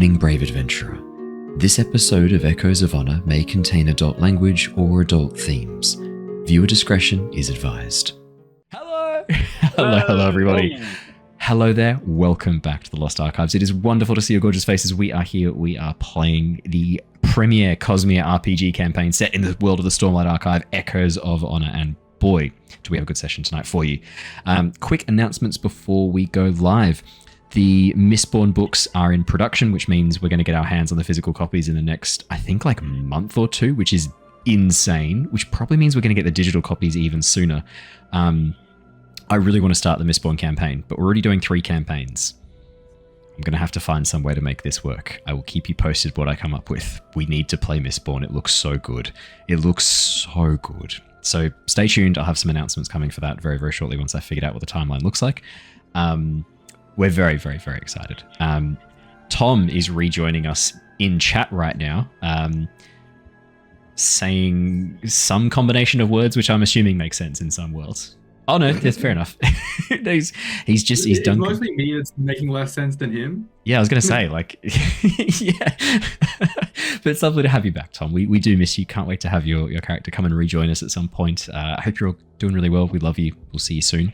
Warning, brave adventurer. This episode of Echoes of Honor may contain adult language or adult themes. Viewer discretion is advised. Hello! hello everybody. Hello there, welcome back to the Lost Archives. It is wonderful to see your gorgeous faces. We are here, we are playing the premier Cosmere RPG campaign set in the world of the Stormlight Archive, Echoes of Honor, and boy, do we have a good session tonight for you. Quick announcements before we go live. The Mistborn books are in production, which means we're going to get our hands on the physical copies in the next, I think, like month or two, which is insane, which probably means we're going to get the digital copies even sooner. I really want to start the Mistborn campaign, but we're already doing 3 campaigns. I'm going to have to find some way to make this work. I will keep you posted what I come up with. We need to play Mistborn. It looks so good. It looks so good. So stay tuned. I'll have some announcements coming for that very, very shortly once I figured out what the timeline looks like. We're very, very, very excited. Tom is rejoining us in chat right now, saying some combination of words, which I'm assuming makes sense in some worlds. Oh no, that's fair enough. he's done. It's mostly me that's making less sense than him. Yeah, I was going to say, like, yeah. But it's lovely to have you back, Tom. We do miss you. Can't wait to have your character come and rejoin us at some point. I hope you're all doing really well. We love you. We'll see you soon.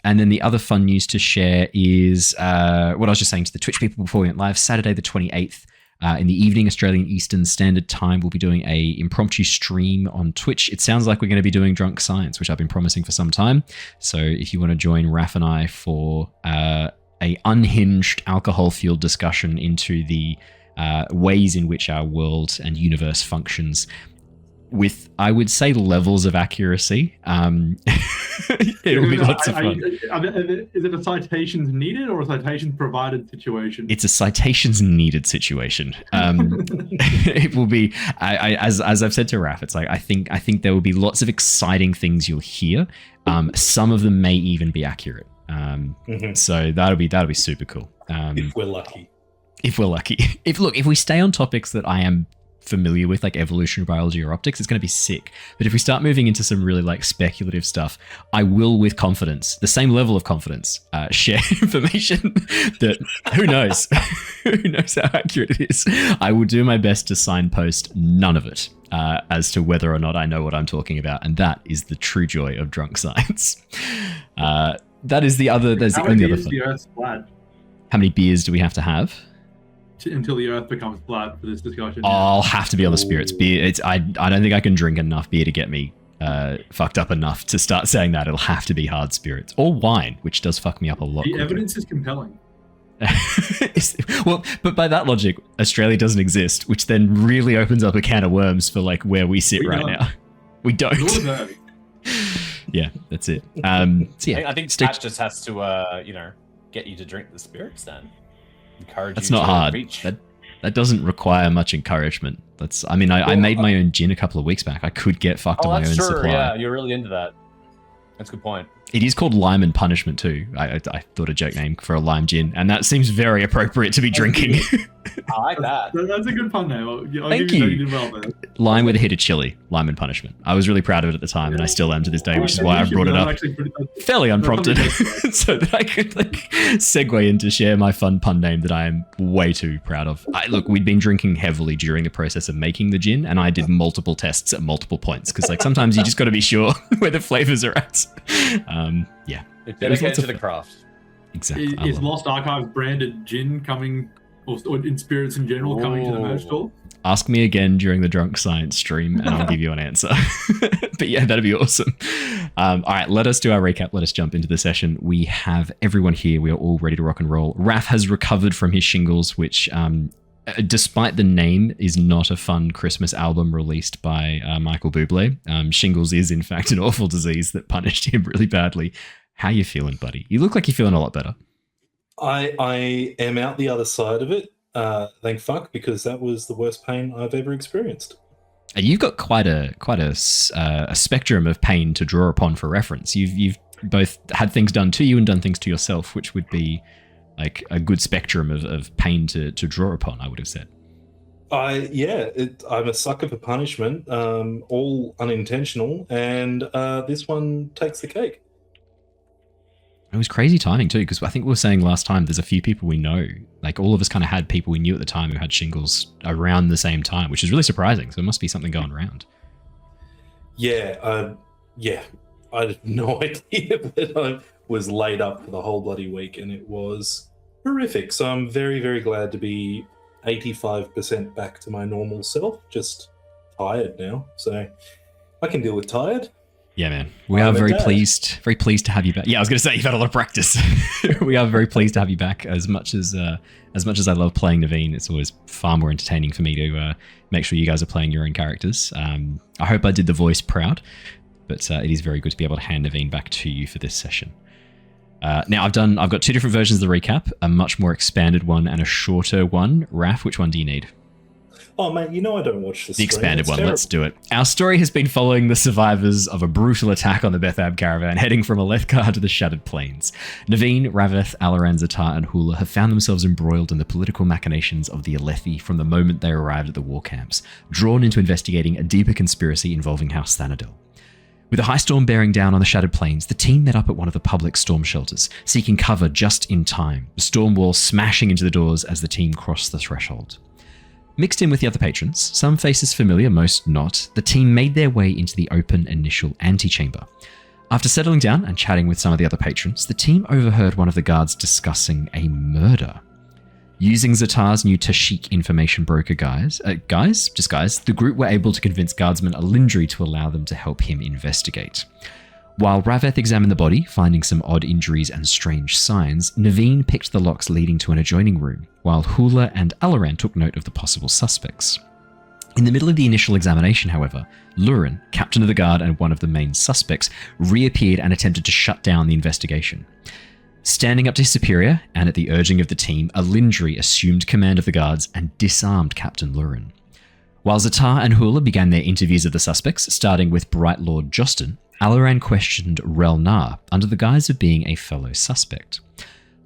And then the other fun news to share is what I was just saying to the Twitch people before we went live. Saturday the 28th in the evening, Australian Eastern Standard Time, we'll be doing a impromptu stream on Twitch. It sounds like we're going to be doing Drunk Science, which I've been promising for some time. So if you want to join Raph and I for a unhinged alcohol-fueled discussion into the ways in which our world and universe functions, with, I would say, levels of accuracy. It'll be lots of fun. Is it a citations needed or a citations provided situation? It's a citations needed situation. It will be, as I've said to Raph, it's like, I think there will be lots of exciting things you'll hear. Some of them may even be accurate. So that'll be super cool. If we're lucky. If we stay on topics that I am familiar with, like evolutionary biology or optics, it's going to be sick. But if we start moving into some really like speculative stuff, I will, with confidence, the same level of confidence, share information that who knows how accurate it is. I will do my best to signpost none of it as to whether or not I know what I'm talking about, and that is the true joy of Drunk Science. There's the only other fun. How many beers do we have to have until the Earth becomes flat for this discussion? I'll have to be on the spirits. Beer. I don't think I can drink enough beer to get me fucked up enough to start saying that. It'll have to be hard spirits or wine, which does fuck me up a lot. The evidence is compelling. Well, but by that logic, Australia doesn't exist, which then really opens up a can of worms for like where we sit now. We don't. Yeah, that's it. So yeah, I think Stat just has to, get you to drink the spirits then. That's not hard. That doesn't require much encouragement. I made my own gin a couple of weeks back. I could get fucked on my own supply. Yeah, you're really into that. That's a good point. It is called Lime and Punishment too. I thought a joke name for a lime gin, and that seems very appropriate to be drinking. I like that. That's a good pun name. Thank you. You did well there. Lime with a hit of chili. Lime and Punishment. I was really proud of it at the time, and I still am to this day, which is why I brought it up fairly unprompted, so that I could segue in to share my fun pun name that I am way too proud of. Look, we'd been drinking heavily during the process of making the gin, and I did multiple tests at multiple points because sometimes you just got to be sure where the flavors are at. Yeah. It's dedicated to the craft. Exactly. Is Lost Archives branded gin coming, or in spirits in general, coming to the merch store? Ask me again during the Drunk Science stream and I'll give you an answer. But yeah, that'd be awesome. All right, let us do our recap. Let us jump into the session. We have everyone here. We are all ready to rock and roll. Raph has recovered from his shingles, which, despite the name, is not a fun Christmas album released by Michael Bublé. Shingles is, in fact, an awful disease that punished him really badly. How you feeling, buddy? You look like you're feeling a lot better. I am out the other side of it, thank fuck, because that was the worst pain I've ever experienced. And you've got quite a spectrum of pain to draw upon for reference. You've both had things done to you and done things to yourself, which would be like a good spectrum of pain to draw upon, I would have said. I'm a sucker for punishment, all unintentional, and this one takes the cake. It was crazy timing too, because I think we were saying last time there's a few people we know, like all of us kind of had people we knew at the time who had shingles around the same time, which is really surprising. So there must be something going around. Yeah, I had no idea that I was laid up for the whole bloody week, and it was horrific. So I'm very, very glad to be 85% back to my normal self, just tired now. So I can deal with tired. Yeah, man. We are very pleased to have you back. Yeah, I was going to say you've had a lot of practice. We are very pleased to have you back. As much as I love playing Neivien, it's always far more entertaining for me to make sure you guys are playing your own characters. I hope I did the voice proud, but it is very good to be able to hand Neivien back to you for this session. Now I've got two different versions of the recap, a much more expanded one and a shorter one. Raph, which one do you need? Oh, mate, you know I don't watch the expanded one. Terrible. Let's do it. Our story has been following the survivors of a brutal attack on the Bethab caravan, heading from Alethkar to the Shattered Plains. Neivien, Rav-eth, Alaran, Ztar, and Hula have found themselves embroiled in the political machinations of the Aelthi from the moment they arrived at the war camps, drawn into investigating a deeper conspiracy involving House Thanadil. With a high storm bearing down on the Shattered Plains, the team met up at one of the public storm shelters, seeking cover just in time, the storm wall smashing into the doors as the team crossed the threshold. Mixed in with the other patrons, some faces familiar, most not, the team made their way into the open initial antechamber. After settling down and chatting with some of the other patrons, the team overheard one of the guards discussing a murder. Using Ztar's new Tashik information broker disguise, the group were able to convince guardsman Alindri to allow them to help him investigate. While Rav-eth examined the body, finding some odd injuries and strange signs, Neivien picked the locks leading to an adjoining room, while Hula and Alaran took note of the possible suspects. In the middle of the initial examination, however, Lurin, captain of the guard and one of the main suspects, reappeared and attempted to shut down the investigation. Standing up to his superior, and at the urging of the team, Alindri assumed command of the guards and disarmed Captain Lurin. While Ztar and Hula began their interviews of the suspects, starting with Bright Lord Jostin, Alaran questioned Relnar under the guise of being a fellow suspect.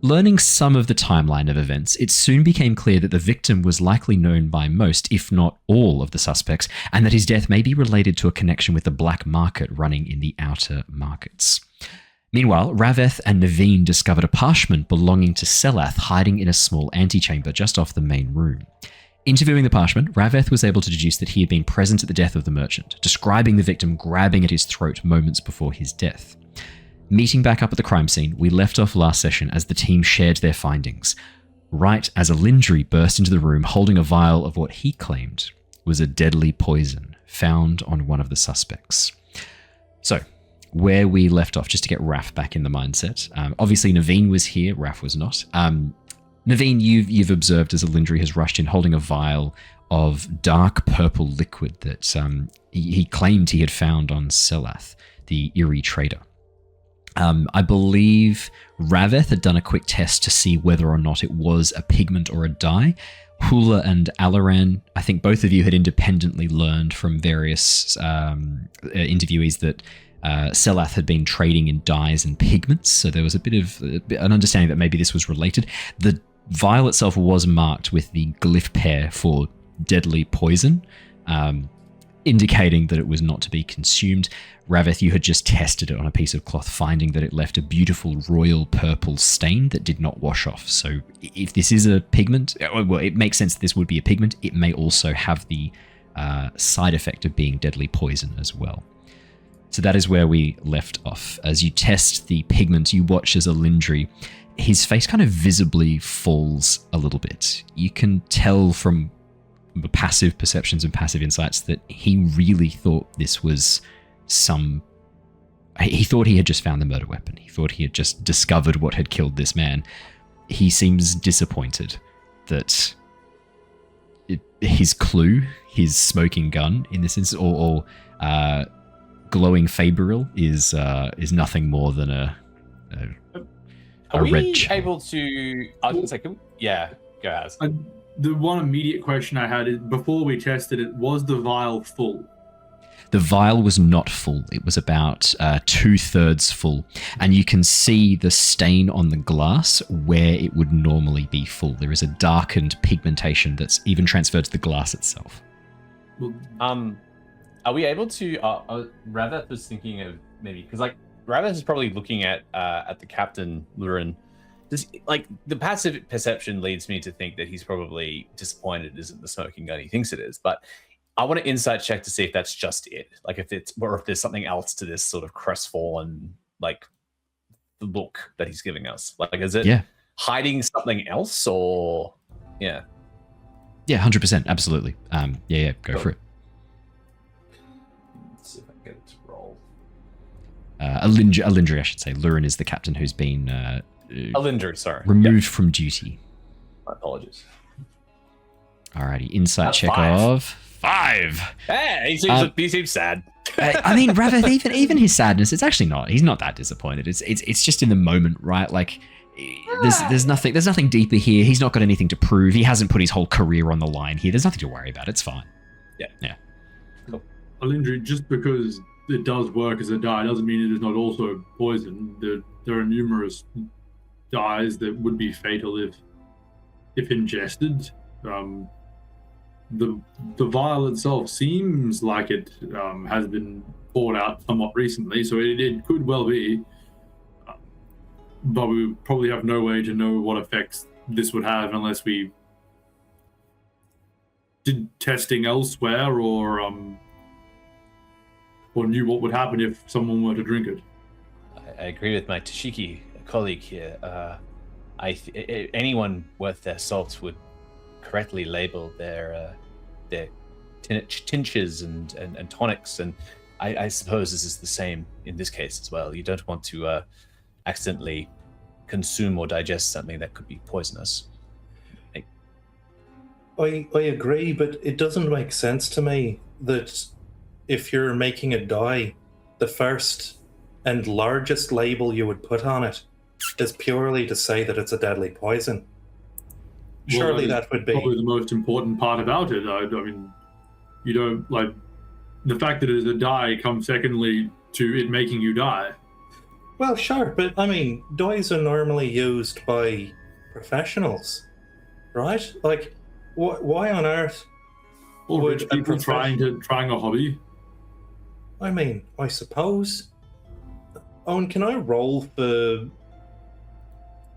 Learning some of the timeline of events, it soon became clear that the victim was likely known by most, if not all, of the suspects, and that his death may be related to a connection with the black market running in the outer markets. Meanwhile, Rav-eth and Neivien discovered a parchment belonging to Selath hiding in a small antechamber just off the main room. Interviewing the parchment, Rav-eth was able to deduce that he had been present at the death of the merchant, describing the victim grabbing at his throat moments before his death. Meeting back up at the crime scene, we left off last session as the team shared their findings, right as Alindri burst into the room holding a vial of what he claimed was a deadly poison found on one of the suspects. So, where we left off, just to get Raph back in the mindset. Obviously, Neivien was here, Raph was not. Neivien, you've observed as Alindri has rushed in holding a vial of dark purple liquid that he claimed he had found on Selath, the Eerie trader. I believe Rav-eth had done a quick test to see whether or not it was a pigment or a dye. Hula and Alaran, I think both of you had independently learned from various interviewees that Selath had been trading in dyes and pigments, so there was a bit of an understanding that maybe this was related. The vial itself was marked with the glyph pair for deadly poison, indicating that it was not to be consumed. Rav-eth, you had just tested it on a piece of cloth, finding that it left a beautiful royal purple stain that did not wash off. So if this is a pigment, well, it makes sense that this would be a pigment. It may also have the side effect of being deadly poison as well. So that is where we left off. As you test the pigment, you watch as Alindri, his face kind of visibly falls a little bit. You can tell from the passive perceptions and passive insights that he really thought this was he thought he had just found the murder weapon. He thought he had just discovered what had killed this man. He seems disappointed that his clue, his smoking gun in this instance, or glowing faberil is nothing more than a Are we red able to? I was going to say, yeah, go ahead. The one immediate question I had is, before we tested it, was the vial full? The vial was not full. It was about 2/3 full. And you can see the stain on the glass where it would normally be full. There is a darkened pigmentation that's even transferred to the glass itself. Well, Are we able to? Rav-eth was thinking of maybe, because like Rav-eth is probably looking at the captain, Lurin. Like the passive perception leads me to think that he's probably disappointed it isn't the smoking gun he thinks it is. But I want to insight check to see if that's just it. Like if there's something else to this sort of crestfallen like look that he's giving us. Like is it hiding something else or yeah? Yeah, 100%, absolutely. Go for it. Let's see if I can get it to roll. Alindri, I should say. Lurin is the captain who's been Alindri, sorry. Removed from duty. My apologies. Alrighty, insight That's check 5. of 5. Hey, he seems sad. I mean, Rav-eth, even his sadness, it's actually not. He's not that disappointed. It's just in the moment, right? Like there's nothing deeper here. He's not got anything to prove. He hasn't put his whole career on the line here. There's nothing to worry about. It's fine. Yeah. Cool. Alindri, just because it does work as a dye doesn't mean it is not also poison. There are numerous dyes that would be fatal if ingested. The vial itself seems like it has been poured out somewhat recently, so it could well be. But we probably have no way to know what effects this would have unless we did testing elsewhere or knew what would happen if someone were to drink it. I agree with my Tashiki colleague here. Anyone worth their salt would correctly label their tinctures and tonics, and I suppose this is the same in this case as well. You don't want to accidentally consume or digest something that could be poisonous. I agree, but it doesn't make sense to me that if you're making a dye, the first and largest label you would put on it is purely to say that it's a deadly poison. Surely that would be probably the most important part about it. I mean, you don't like the fact that it is a dye comes secondly to it making you die. Well, sure, but I mean, dyes are normally used by professionals, right? Like, why on earth Or would rich people trying a hobby? I mean, I suppose. Owen, can I roll for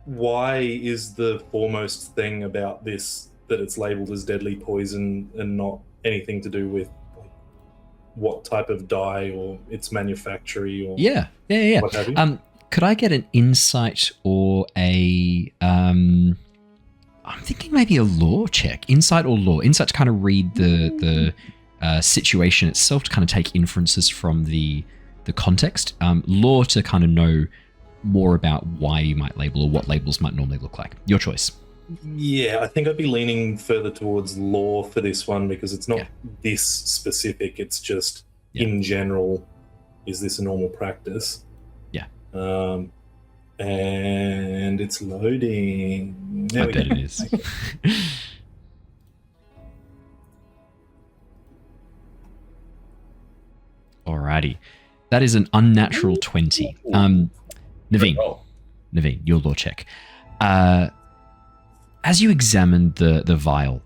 why is the foremost thing about this that it's labeled as deadly poison and not anything to do with what type of dye or its manufacturing or what have you? Could I get an insight or a I'm thinking maybe a lore check, insight or lore, insight to kind of read the situation itself, to kind of take inferences from the context, lore to kind of know more about why you might label or what labels might normally look like. Your choice. Yeah, I think I'd be leaning further towards lore for this one because it's not this specific. It's just in general, is this a normal practice? Yeah. And it's loading. There I we bet go. it is. Alrighty. That is an unnatural 20. Neivien, your lore check. As you examine the vial,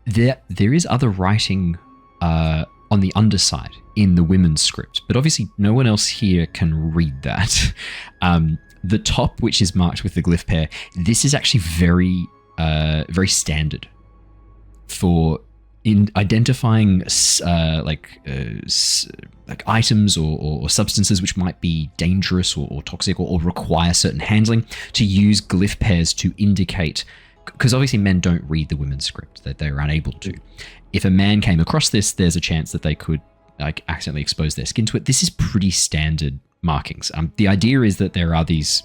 there is other writing on the underside in the women's script, but obviously no one else here can read that. The top, which is marked with the glyph pair, this is actually very standard for in identifying like items or substances which might be dangerous or toxic or require certain handling, to use glyph pairs to indicate, because obviously men don't read the women's script, that they're unable to. If a man came across this, there's a chance that they could like accidentally expose their skin to it. This is pretty standard markings. The idea is that there are these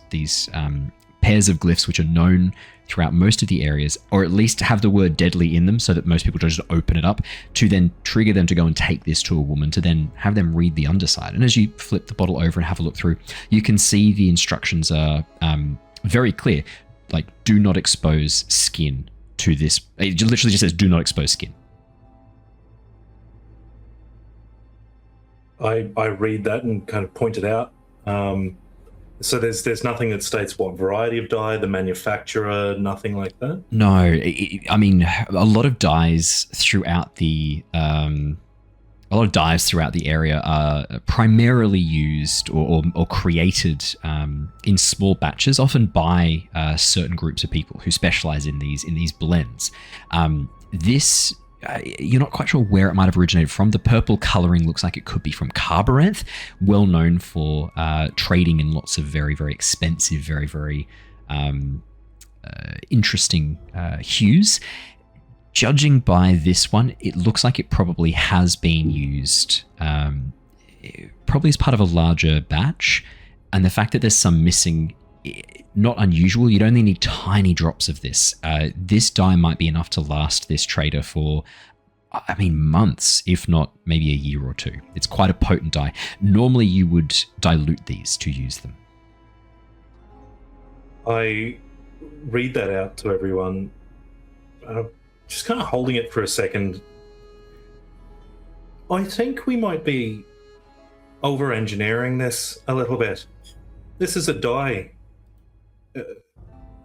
pairs of glyphs which are known throughout most of the areas, or at least have the word deadly in them so that most people just open it up, to then trigger them to go and take this to a woman, to then have them read the underside. And as you flip the bottle over and have a look through, you can see the instructions are very clear. Like, do not expose skin to this. It literally just says, do not expose skin. I read that and kind of point it out. So there's nothing that states what variety of dye, the manufacturer, nothing like that? No, I mean, a lot of dyes throughout the a lot of dyes throughout the area are primarily used or created in small batches, often by certain groups of people who specialize in these blends. This you're not quite sure where it might have originated from. The purple coloring looks like it could be from Carboranthe, well known for trading in lots of very, very expensive, very, very interesting hues. Judging by this one, it looks like it probably has been used probably as part of a larger batch. And the fact that there's some missing, not unusual. You'd only need tiny drops of this. This dye might be enough to last this trader for, I mean, months, if not maybe a year or two. It's quite a potent dye. Normally you would dilute these to use them. I read that out to everyone, just kind of holding it for a second. I think we might be over-engineering this a little bit. This is a dye.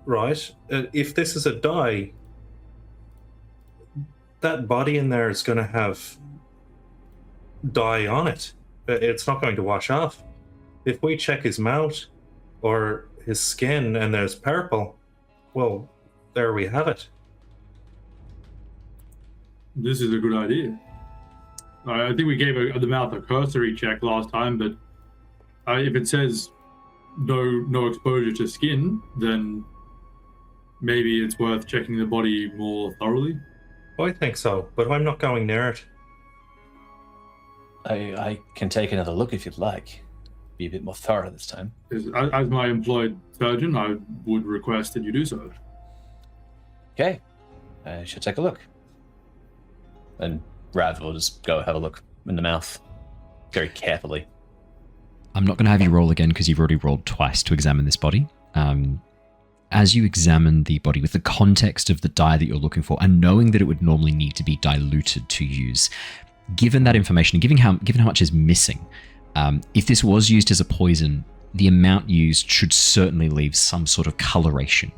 Right? If this is a dye, that body in there is going to have dye on it. It's not going to wash off. If we check his mouth or his skin and there's purple, well, there we have it. This is a good idea. I think we gave the mouth a cursory check last time, but if it says no exposure to skin, then maybe it's worth checking the body more thoroughly. I think so, but I'm not going near it. I can take another look if you'd like. Be a bit more thorough this time. As my employed surgeon, I would request that you do so. Okay, I should take a look. And Rav will just go have a look in the mouth very carefully. I'm not going to have you roll again because you've already rolled twice to examine this body. As you examine the body with the context of the dye that you're looking for and knowing that it would normally need to be diluted to use, given that information and given how much is missing, if this was used as a poison, the amount used should certainly leave some sort of coloration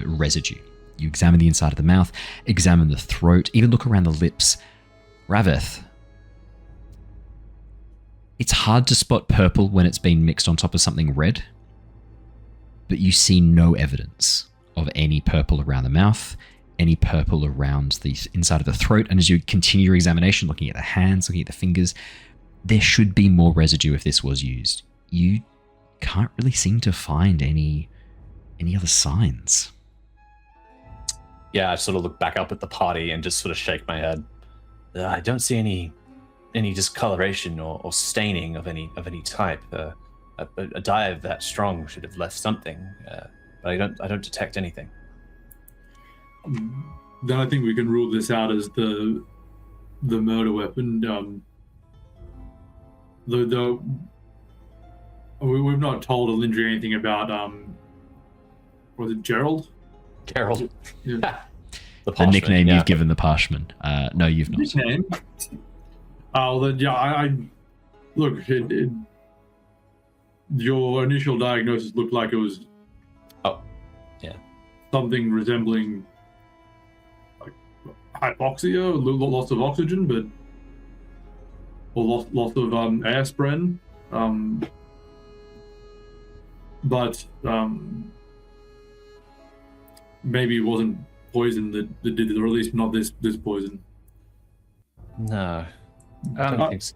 residue. You examine the inside of the mouth, examine the throat, even look around the lips. Rav-eth, it's hard to spot purple when it's been mixed on top of something red, but you see no evidence of any purple around the mouth, any purple around the inside of the throat. And as you continue your examination, looking at the hands, looking at the fingers, there should be more residue if this was used. You can't really seem to find any other signs. Yeah, I sort of look back up at the party and just sort of shake my head. I don't see any discoloration or staining of any type. A dye that strong should have left something, but I don't detect anything. Then I think we can rule this out as the murder weapon. We've not told Alindri anything about was it Gerald? Gerald. Yeah. The nickname you've given the Parshman. No, you've not. Nickname? I look. Your initial diagnosis looked like it was. Oh, yeah. Something resembling like hypoxia, loss of oxygen, or loss of aspirin, but maybe it wasn't poison that did it, or at least not this poison. No, I don't think so.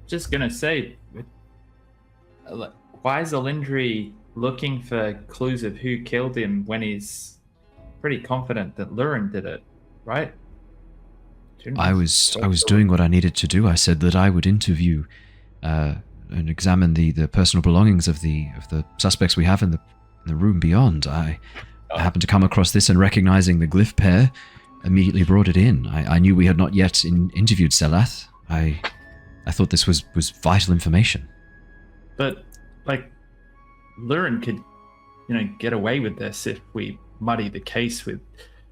Just gonna say, why is Alindri looking for clues of who killed him when he's pretty confident that Lurin did it, right? I was doing what I needed to do. I said that I would interview and examine the personal belongings of the suspects we have in the room beyond. I happened to come across this and recognizing the glyph pair, immediately brought it in. I knew we had not yet interviewed Selath. I thought this was vital information. But, Lurin could, get away with this if we muddy the case with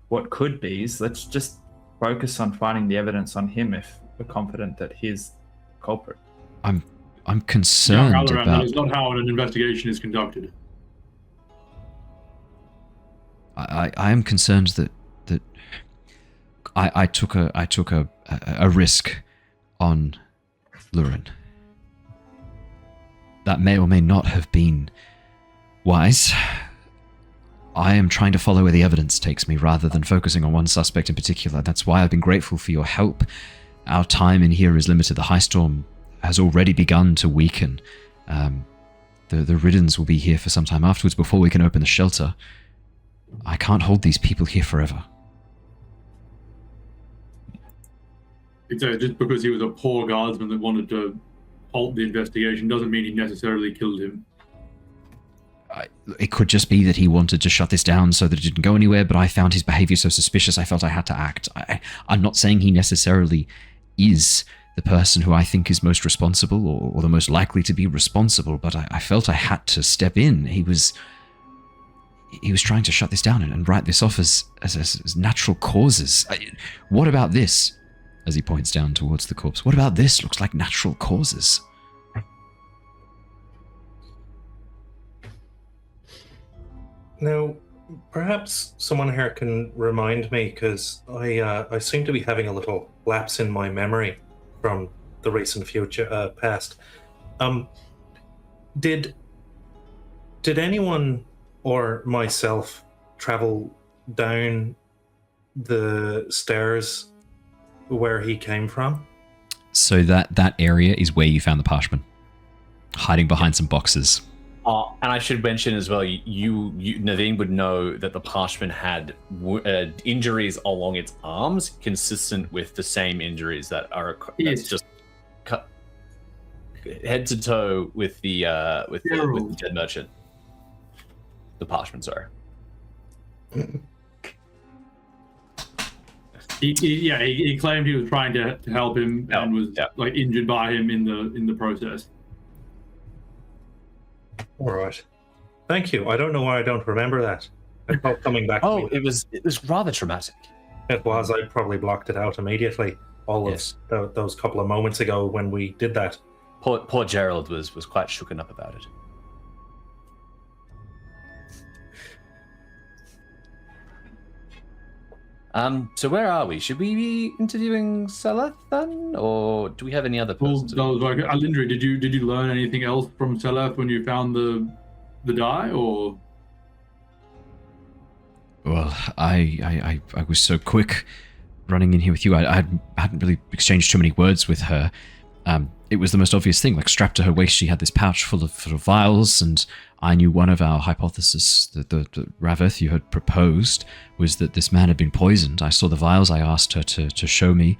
what could be. So let's just focus on finding the evidence on him if we're confident that he's the culprit. I'm concerned Alaran, about... That is not how an investigation is conducted. I am concerned that I took a risk on Lurin. That may or may not have been wise. I am trying to follow where the evidence takes me rather than focusing on one suspect in particular. That's why I've been grateful for your help. Our time in here is limited. The high storm has already begun to weaken. The Riddens will be here for some time afterwards before we can open the shelter. I can't hold these people here forever. Exactly. Just because he was a poor guardsman that wanted to halt the investigation doesn't mean he necessarily killed him. It could just be that he wanted to shut this down so that it didn't go anywhere, but I found his behavior so suspicious I felt I had to act. I'm not saying he necessarily is the person who I think is most responsible or the most likely to be responsible, but I felt I had to step in. He was trying to shut this down and write this off as natural causes. What about this? As he points down towards the corpse. What about this? Looks like natural causes. Now, perhaps someone here can remind me, because I seem to be having a little lapse in my memory from the recent past. Did anyone or myself travel down the stairs where he came from? So that area is where you found the parchment, hiding behind some boxes. And I should mention as well, you Neivien would know that the parchment had injuries along its arms, consistent with the same injuries that are that's just cut head to toe with the dead merchant. The parchment, sorry. He claimed he was trying to help him and was like injured by him in the process. All right. Thank you. I don't know why I don't remember that. It's all coming back to me. It was rather traumatic. It was. I probably blocked it out immediately. Of those couple of moments ago when we did that. Poor Gerald was quite shooken up about it. So where are we? Should we be interviewing Seleth then, or do we have any other persons? Alindri, did you learn anything else from Seleth when you found the die, or? Well, I was so quick running in here with you. I hadn't really exchanged too many words with her. It was the most obvious thing. Like, strapped to her waist, she had this pouch full of vials, and I knew one of our hypotheses that the Rav-eth you had proposed was that this man had been poisoned. I saw the vials. I asked her to show me,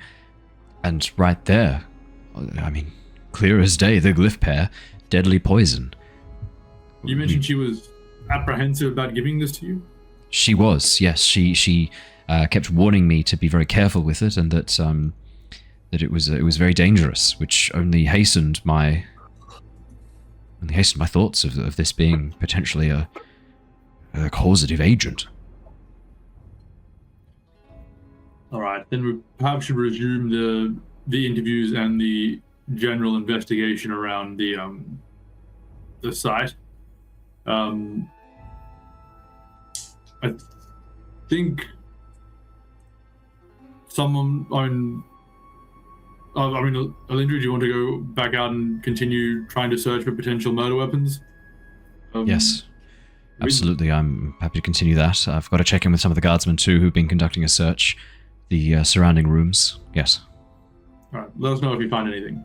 and right there, I mean, clear as day, the glyph pair, deadly poison. You mentioned she was apprehensive about giving this to you? She was, yes. She kept warning me to be very careful with it, and that it was very dangerous, which only hastened my thoughts of this being potentially a causative agent. All right, then we perhaps should resume the interviews and the general investigation around the site. I think someone Alindri, do you want to go back out and continue trying to search for potential murder weapons? Yes, absolutely. I'm happy to continue that. I've got to check in with some of the guardsmen too, who've been conducting a search. The surrounding rooms. Yes. All right. Let us know if you find anything.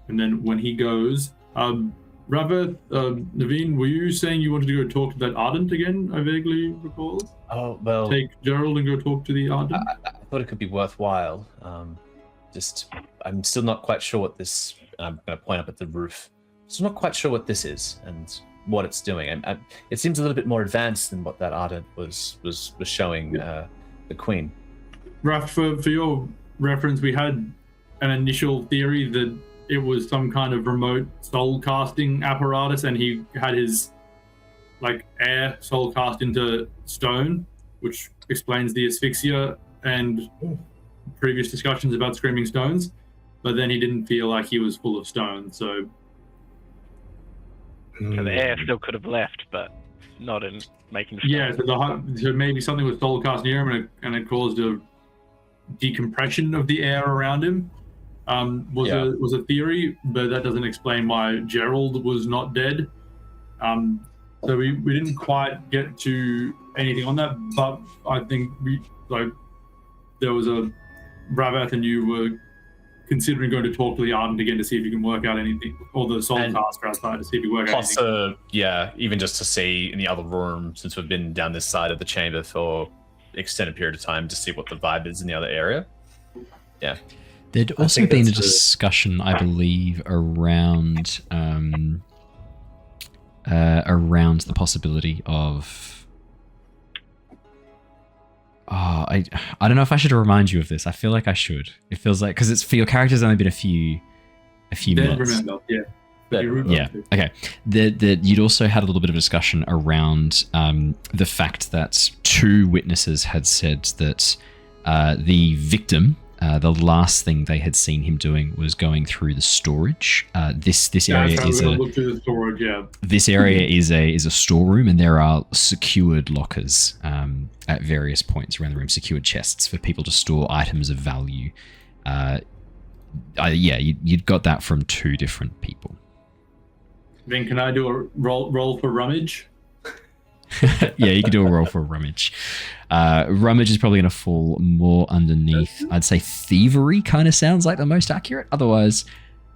And then when he goes, Rav-eth, Neivien, were you saying you wanted to go talk to that Ardent again? I vaguely recall. Oh well. Take Gerald and go talk to the Ardent. I thought it could be worthwhile. I'm still not quite sure what this. I'm going to point up at the roof. Still not quite sure what this is and what it's doing. And it seems a little bit more advanced than what that Ardent was showing the Queen. Raph, for your reference, we had an initial theory that it was some kind of remote soul casting apparatus, and he had his air soul cast into stone, which explains the asphyxia and previous discussions about screaming stones. But then he didn't feel like he was full of stone, so the air still could have left, but not in making stone. Yeah, so maybe something was soul cast near him, and it caused a decompression of the air around him. was a theory, but that doesn't explain why Gerald was not dead. So we didn't quite get to anything on that, but I think there was a Rav-eth and you were considering going to talk to the Ardent again to see if you can work out anything, or the Soul Tasker outside to see if you work out anything. Plus, even just to see in the other room, since we've been down this side of the chamber for extended period of time, to see what the vibe is in the other area. Yeah. There'd also been a discussion, I believe, around the possibility of. I don't know if I should remind you of this. I feel like I should. It feels like, because it's for your character's only been a few minutes. Remember, yeah. Yeah. Okay. You'd also had a little bit of a discussion around the fact that 2 witnesses had said that the victim, the last thing they had seen him doing was going through the storage. This area is look through the storage. Yeah. This area is a storeroom, and there are secured lockers at various points around the room, secured chests for people to store items of value. You'd got that from 2 different people. Then can I do a roll for rummage? Yeah, you can do a roll for rummage. Rummage is probably going to fall more underneath. I'd say thievery kind of sounds like the most accurate. Otherwise,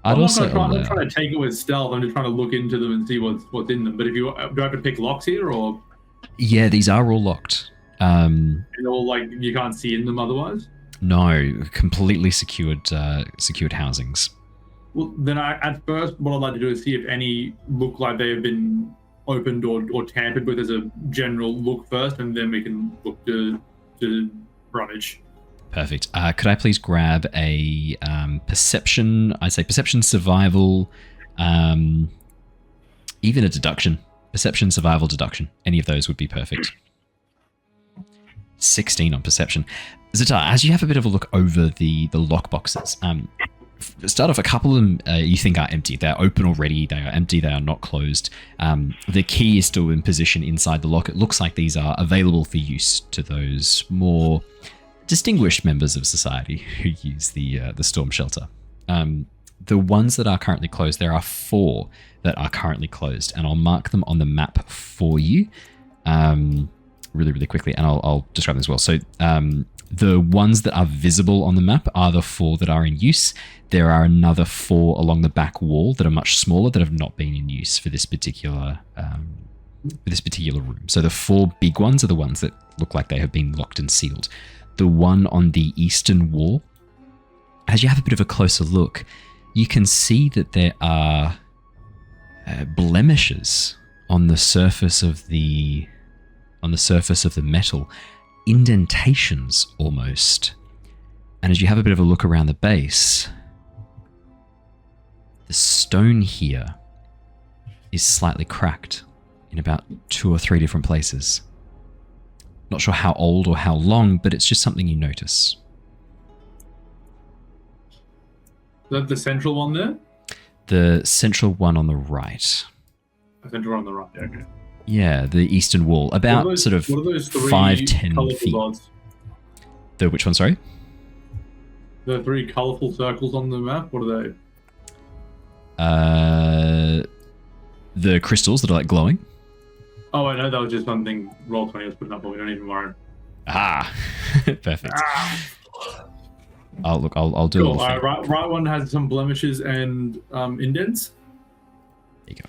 I'm not trying to take it with stealth. I'm just trying to look into them and see what's in them. But do I have to pick locks here, or? Yeah, these are all locked. And all you can't see in them otherwise. No, completely secured housings. Well, then at first, what I'd like to do is see if any look like they have been opened or tampered with as a general look first, and then we can look to rummage. Perfect. Could I please grab a perception? I'd say perception, survival, even a deduction. Perception, survival, deduction. Any of those would be perfect. 16 on perception. Ztar, as you have a bit of a look over the lock boxes, start off, a couple of them you think are empty. They're open already. They are empty. They are not closed. The key is still in position inside the lock. It looks like these are available for use to those more distinguished members of society who use the storm shelter. The ones that are currently closed, there are 4 that are currently closed, and I'll mark them on the map for you really, really quickly, and I'll describe them as well. So the ones that are visible on the map are the 4 that are in use. There are another 4 along the back wall that are much smaller that have not been in use for this particular room. So the 4 big ones are the ones that look like they have been locked and sealed. The one on the eastern wall, as you have a bit of a closer look, you can see that there are blemishes on the surface of the metal, indentations almost. And as you have a bit of a look around the base, the stone here is slightly cracked in about 2 or 3 different places. Not sure how old or how long, but it's just something you notice. Is that the central one there? The central one on the right. The central one on the right, okay. Yeah, the eastern wall. About what are those 5-10 feet. Dots? The which one, sorry? The 3 colourful circles on the map, what are they? The crystals that are like glowing. Oh, I know, that was just something Roll20 was putting up, but we don't even worry. Ah, perfect. I'll do cool. a little right one has some blemishes and indents. There you go.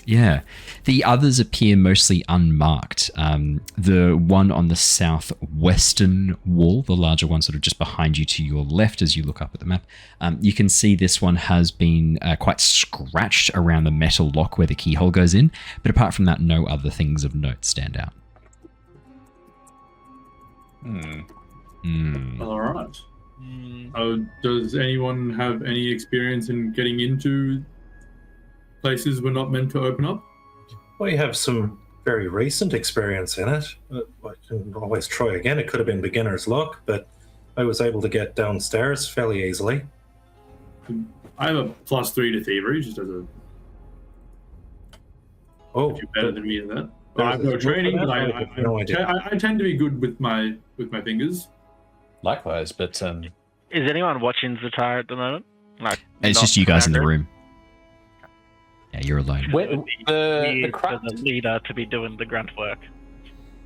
Yeah. The others appear mostly unmarked. The one on the southwestern wall, the larger one sort of just behind you to your left as you look up at the map, you can see this one has been quite scratched around the metal lock where the keyhole goes in. But apart from that, no other things of note stand out. All right. Does anyone have any experience in getting into places we're not meant to open up? We have some very recent experience in it. I can always try again. It could have been beginner's luck, but I was able to get downstairs fairly easily. I have a +3 to thievery, just as a... Oh, you're better than me in that. I have no training, but I tend to be good with my fingers. Likewise, but Is anyone watching Ztar at the moment? Like, It's not just you guys in the Commander? room. Yeah, you're alone. Where- It would be the weird cracked- for the leader to be doing the grunt work.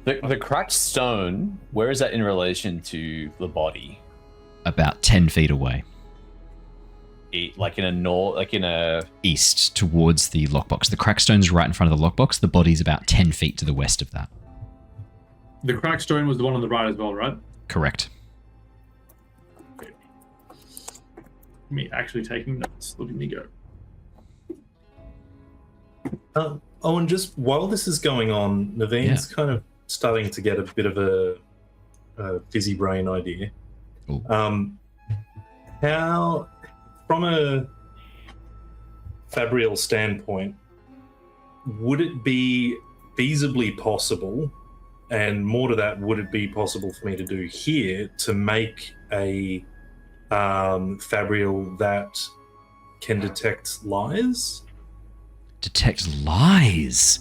The cracked stone, where is that in relation to the body? About 10 feet away. Like in a north, like in a... East towards the lockbox. The crackstone's right in front of the lockbox. The body's about 10 feet to the west of that. The crack stone was the one on the right as well, right? Correct. Me actually taking notes. Look at me go. Owen, just while this is going on, Naveen's kind of starting to get a bit of a fizzy brain idea. Ooh. How, from a Fabrial standpoint, would it be feasibly possible, and more to that, would it be possible for me to do here to make a Fabrial that can detect lies? Detect lies.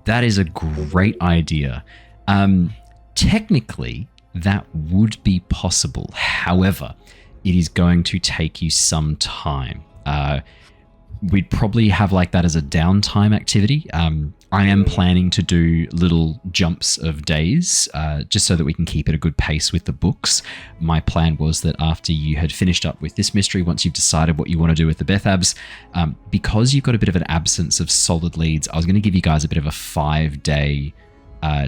That is a great idea. Technically, that would be possible. However, it is going to take you some time. We'd probably have like that as a downtime activity. I am planning to do little jumps of days just so that we can keep at a good pace with the books. My plan was that after you had finished up with this mystery, once you've decided what you want to do with the Bethabs, because you've got a bit of an absence of solid leads, I was going to give you guys a bit of a 5-day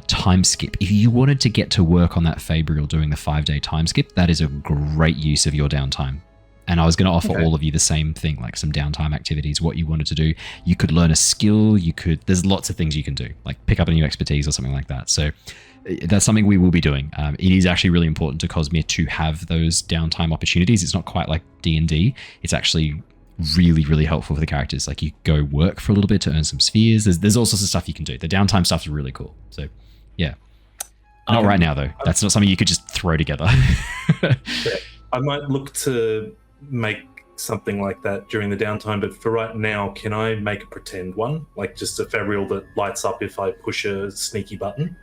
time skip. If you wanted to get to work on that Fabrial doing the 5-day time skip, that is a great use of your downtime. And I was going to offer all of you the same thing, like some downtime activities, what you wanted to do. You could learn a skill. There's lots of things you can do, like pick up a new expertise or something like that. So that's something we will be doing. It is actually really important to Cosmere to have those downtime opportunities. It's not quite like D&D. It's actually really, really helpful for the characters. Like you go work for a little bit to earn some spheres. There's all sorts of stuff you can do. The downtime stuff is really cool. So yeah. Not right now though. That's not something you could just throw together. I might look to make something like that during the downtime, but for right now, can I make a pretend one? Like just a Fabrial that lights up if I push a sneaky button?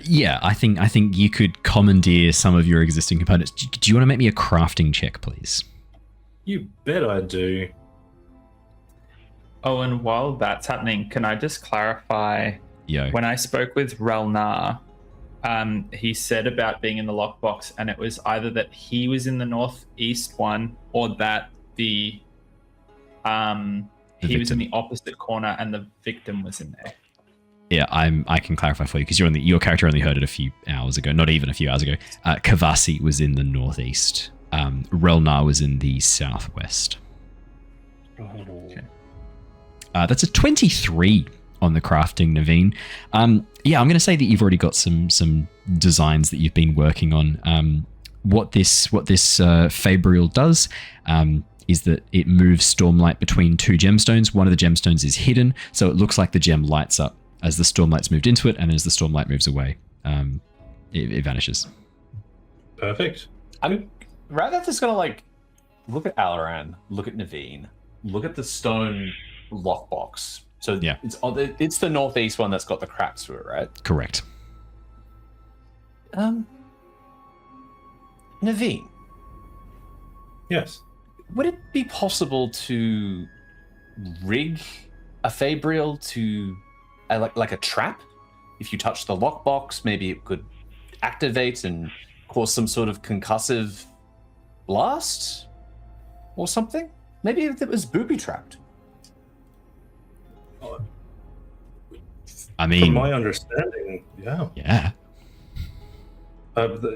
Yeah, I think you could commandeer some of your existing components. Do you want to make me a crafting check, please? You bet I do. Oh, and while that's happening, can I just clarify? Yo. When I spoke with Relnar, he said about being in the lockbox, and it was either that he was in the northeast one or that he was in the opposite corner and the victim was in there. Yeah, I can clarify for you because your character only heard it a few hours ago, not even a few hours ago. Kavasi was in the northeast. Relnar was in the southwest. Okay. That's a 23 on the crafting, Neivien. Yeah, I'm going to say that you've already got some designs that you've been working on. What this Fabrial does is that it moves Stormlight between two gemstones. One of the gemstones is hidden, so it looks like the gem lights up as the Stormlight's moved into it, and as the Stormlight moves away, it vanishes. Perfect. Rav-eth is gonna like look at Alaran, look at Neivien, look at the stone lockbox. So yeah, it's the northeast one that's got the cracks through it, right? Correct. Neivien. Yes. Would it be possible to rig a Fabrial to like a trap? If you touch the lockbox, maybe it could activate and cause some sort of concussive blast or something? Maybe if it was booby trapped. I mean, from my understanding, yeah.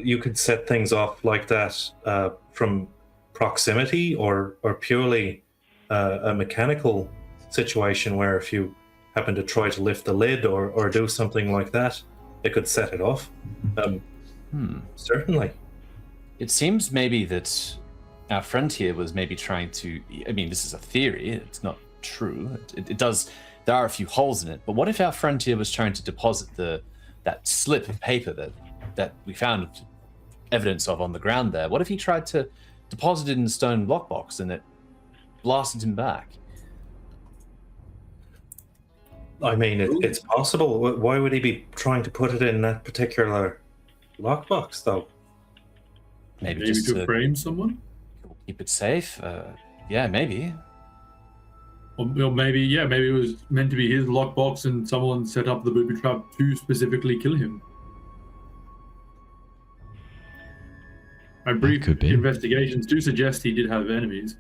You could set things off like that from proximity or purely a mechanical situation where if you happen to try to lift the lid or do something like that, it could set it off. Certainly. It seems maybe that our friend here was maybe trying to, I mean, this is a theory, it's not true. It does, there are a few holes in it, but what if our friend here was trying to deposit that slip of paper that we found evidence of on the ground there? What if he tried to deposit it in the stone lockbox and it blasted him back? I mean, it's possible. Why would he be trying to put it in that particular lockbox, though? Maybe Maybe just to frame someone? keep it safe. Yeah, maybe. Or maybe it was meant to be his lockbox and someone set up the booby trap to specifically kill him. My brief could be. investigations do suggest he did have enemies.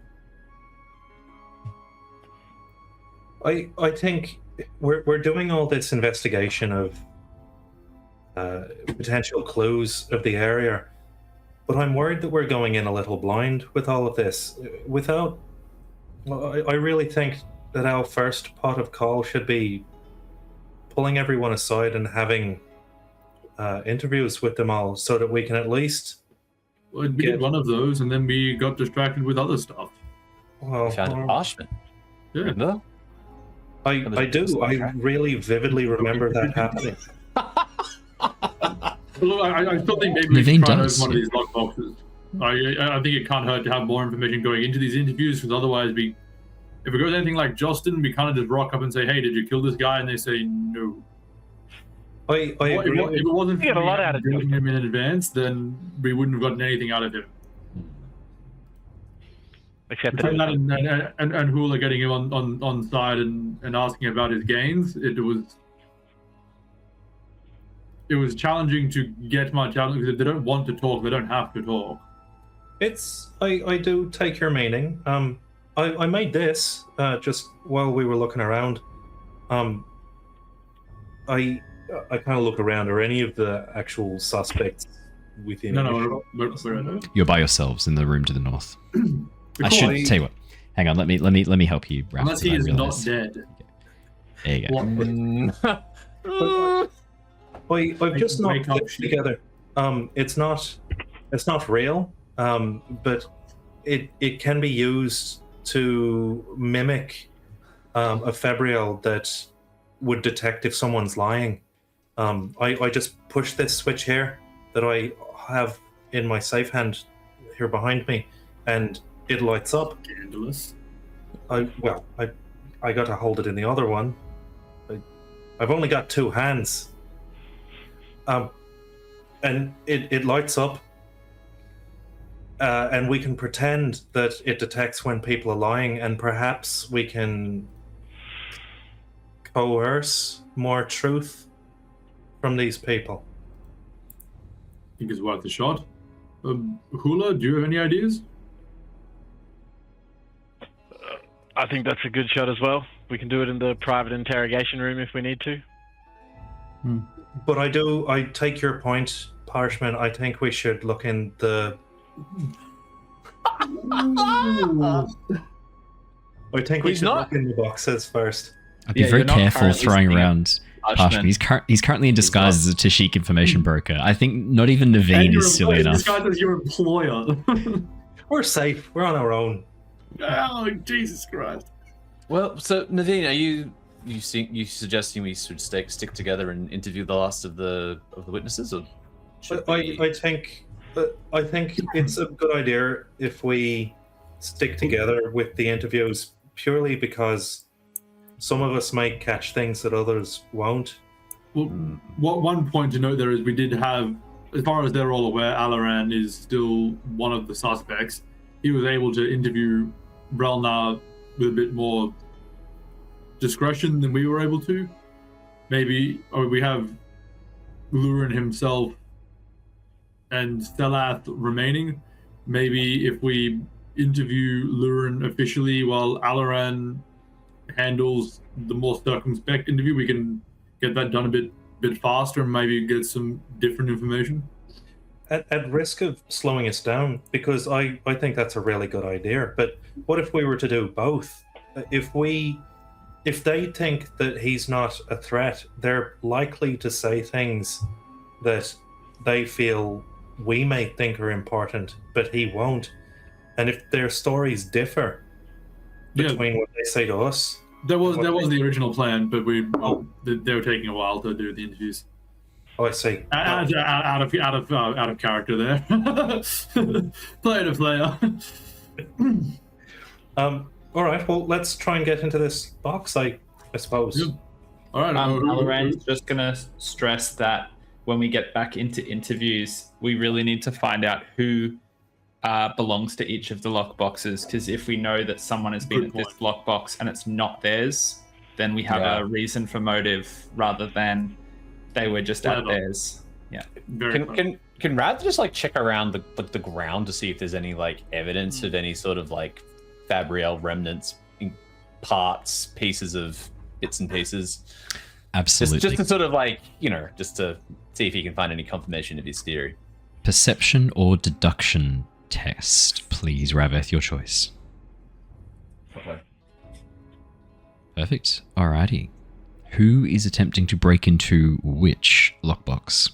I think we're doing all this investigation of potential clues of the area, but I'm worried that we're going in a little blind with all of this. I really think that our first pot of call should be pulling everyone aside and having interviews with them all, so that we can at least. Well, we did one of those, and then we got distracted with other stuff. Well, We found a parchment. Yeah. Remember? I do. I really vividly remember that happening. Look, I still think maybe we Neivien should try to does. open one of these lockboxes. I think it can't hurt to have more information going into these interviews, because otherwise if it goes anything like Justin, we kind of just rock up and say, hey, did you kill this guy? And they say no. I If agree. it wasn't You for get a lot out of building him in advance, then we wouldn't have gotten anything out of him. Except Between that that and Hula getting him on side and asking about his gains, it was challenging to get much out, because if they don't want to talk, they don't have to talk. I do take your meaning. I made this just while we were looking around. I kind of looked around. Are any of the actual suspects within? No, we're You're by yourselves in the room to the north. I Cool. should tell you what. Hang on, let me help you, Raph. Unless he is not dead. There you go. I've just not Wake up, put it together. It's not real, but it can be used to mimic a febrile that would detect if someone's lying. I just push this switch here that I have in my safe hand here behind me, and it lights up. Scandalous. I got to hold it in the other one. I've only got two hands. And it lights up, and we can pretend that it detects when people are lying, and perhaps we can coerce more truth from these people. I think it's worth a shot. Hula, do you have any ideas? I think that's a good shot as well. We can do it in the private interrogation room if we need to. But I take your point, Parchment. I think we should look in the. I think we He's should not- look in the boxes first. I'd be Yeah, very you're not careful currently throwing sitting at around Parchment. Parchment. He's currently in disguise as a Tashik information broker. I think not even Neivien is silly enough. This guy is your employer. We're safe. We're on our own. Oh, Jesus Christ. Well, so Neivien, are you suggesting we should stick together and interview the last of the witnesses, or should we... I think it's a good idea if we stick together with the interviews, purely because some of us might catch things that others won't. Well, one point to note there is we did have, as far as they're all aware, Alaran is still one of the suspects. He was able to interview Relnar with a bit more discretion than we were able to. Maybe we have Lurin himself and Stellath remaining. Maybe if we interview Lurin officially while Alaran handles the more circumspect interview, we can get that done a bit faster and maybe get some different information. At risk of slowing us down, because I think that's a really good idea, but what if we were to do both? If they think that he's not a threat, they're likely to say things that they feel we may think are important, but he won't. And if their stories differ between what they say to us, There was the original plan, but they were taking a while to do the interviews. oh, I see. Out of character there. Player to player. All right. Well, let's try and get into this box. I suppose. Yep. All right. Alaran's just gonna stress that when we get back into interviews, we really need to find out who belongs to each of the lockboxes, because if we know that someone has been Good at this lockbox and it's not theirs, then we have a reason for motive rather than they were just at theirs. Yeah. Can Rav just like check around the ground to see if there's any like evidence of any sort of like Fabriel remnants, parts, pieces of bits and pieces? Absolutely. Just to sort of like, just to see if he can find any confirmation of his theory. Perception or deduction test, please, Rav-eth, your choice. Okay. Perfect. Alrighty. Who is attempting to break into which lockbox?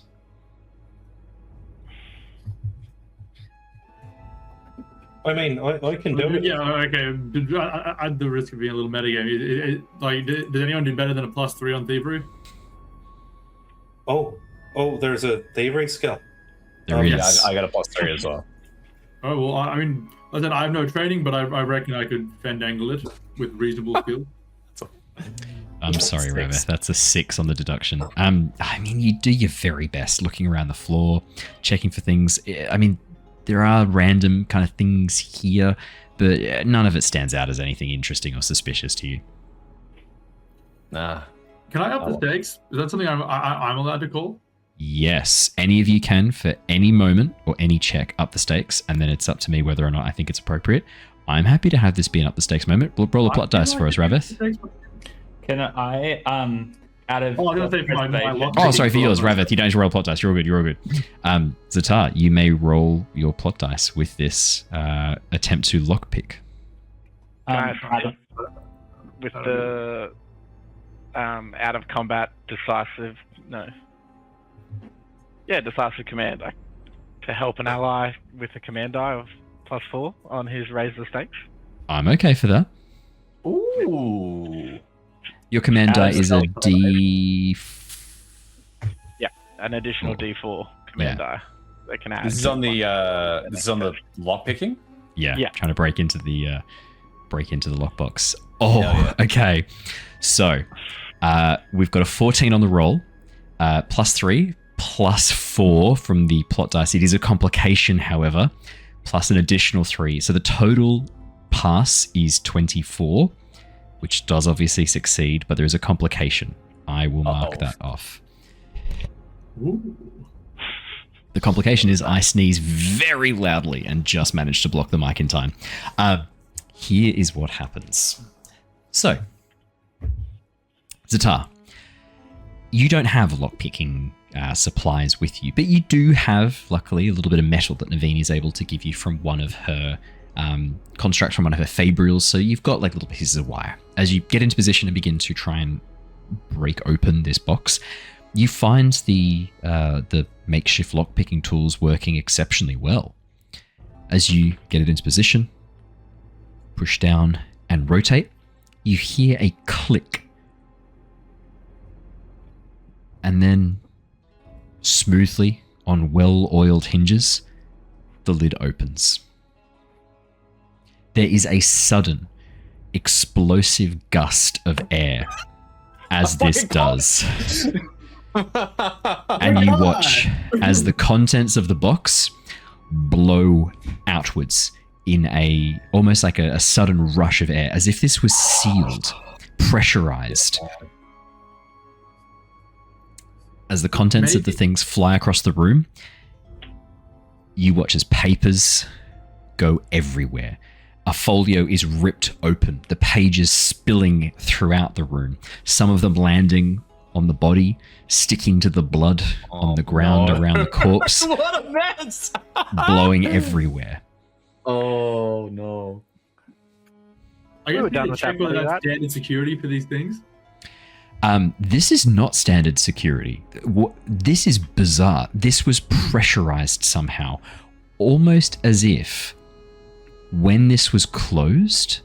I mean, I can do it. Yeah, okay. At the risk of being a little metagame, does anyone do better than a +3 on thievery? Oh, there's a thievery skill. There is. Yeah, I got a +3 as well. Oh, well, I mean, I said I have no training, but I reckon I could fandangle it with reasonable skill. I'm sorry, Rav-eth, that's a 6 on the deduction. I mean, you do your very best looking around the floor, checking for things. I mean, there are random kind of things here, but none of it stands out as anything interesting or suspicious to you. Nah. Can I up the stakes? Is that something I'm allowed to call? Yes, any of you can for any moment or any check up the stakes, and then it's up to me whether or not I think it's appropriate. I'm happy to have this be an up the stakes moment. Roll a plot dice for us, Rav-eth. Can I, out of... Oh, I was going to say for my lock. Oh, sorry, for yours, Rav-eth. You don't need to roll plot dice. You're all good. You're all good. Ztar, you may roll your plot dice with this attempt to lockpick. With the out of combat decisive decisive command to help an ally with a command die of +4 on his raise the stakes. I'm okay for that. Ooh. Your command die is a D. Yeah, an additional D4 command die that can add. This is on the lockpicking. Yeah, Yeah. trying to break into the lockbox. Oh, okay. So, we've got a 14 on the roll, +3, +4 from the plot dice. It is a complication, however, plus an additional 3. So the total pass is 24, which does obviously succeed, but there is a complication. I will mark that off. Ooh. The complication is I sneeze very loudly and just managed to block the mic in time. Here is what happens. So, Ztar, you don't have lockpicking supplies with you, but you do have, luckily, a little bit of metal that Neivien is able to give you from one of her constructs, from one of her fabrials. So you've got like little pieces of wire. As you get into position and begin to try and break open this box, you find the makeshift lockpicking tools working exceptionally well. As you get it into position, push down and rotate, you hear a click. And then, smoothly, on well-oiled hinges, the lid opens. There is a sudden, explosive gust of air as this does. And you watch as the contents of the box blow outwards in almost like a sudden rush of air, as if this was sealed, pressurized. As the contents of the things fly across the room, you watch as papers go everywhere. A folio is ripped open, the pages spilling throughout the room, some of them landing on the body, sticking to the blood on the ground around the corpse. What a mess! Blowing everywhere. Oh, no. I guess We're we done can with check that, whether buddy, that's standard security for these things. This is not standard security. This is bizarre. This was pressurized somehow, almost as if when this was closed,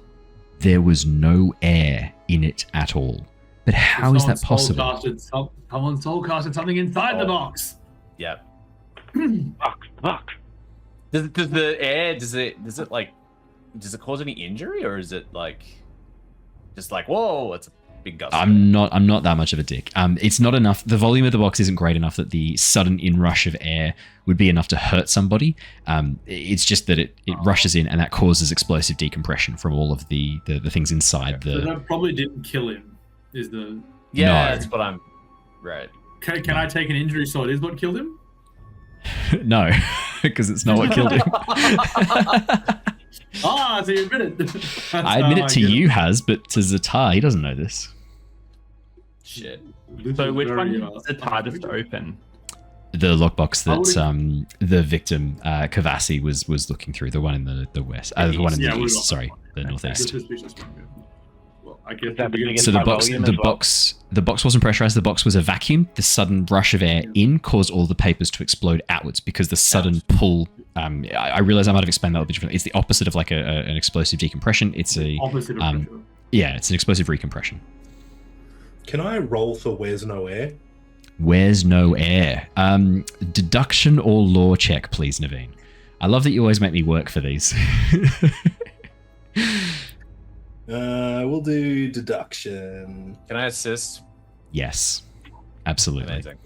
there was no air in it at all. But how is that possible? Someone soulcasted something inside the box. Yeah. Box. Does the air, does it cause any injury, or is it like just like, whoa, it's big gusto. I'm not that much of a dick. It's not enough. The volume of the box isn't great enough that the sudden inrush of air would be enough to hurt somebody. It's just that it rushes in and that causes explosive decompression from all of the things inside So that probably didn't kill him. Is the Yeah, No. that's what I'm. Right. can I take an injury so it is what killed him? No, because it's not what killed him. Ah, so you admit it. I admit it to you, Has, but to Ztar, he doesn't know this. Shit. So which one is the hardest to open? The lockbox that the victim Kavasi was looking through, the one in the west, the one in the east. Sorry, the northeast. Well, I guess that the biggest So the by box, volume the as well? box wasn't pressurized. The box was a vacuum. The sudden rush of air in caused all the papers to explode outwards because the sudden pull. I realize I might have explained that a bit differently. It's the opposite of like an explosive decompression. It's a opposite of pressure. yeah, it's an explosive recompression. Can I roll for where's no air? Where's no air? Deduction or law check, please, Neivien. I love that you always make me work for these. We'll do deduction. Can I assist? Yes, absolutely. Amazing.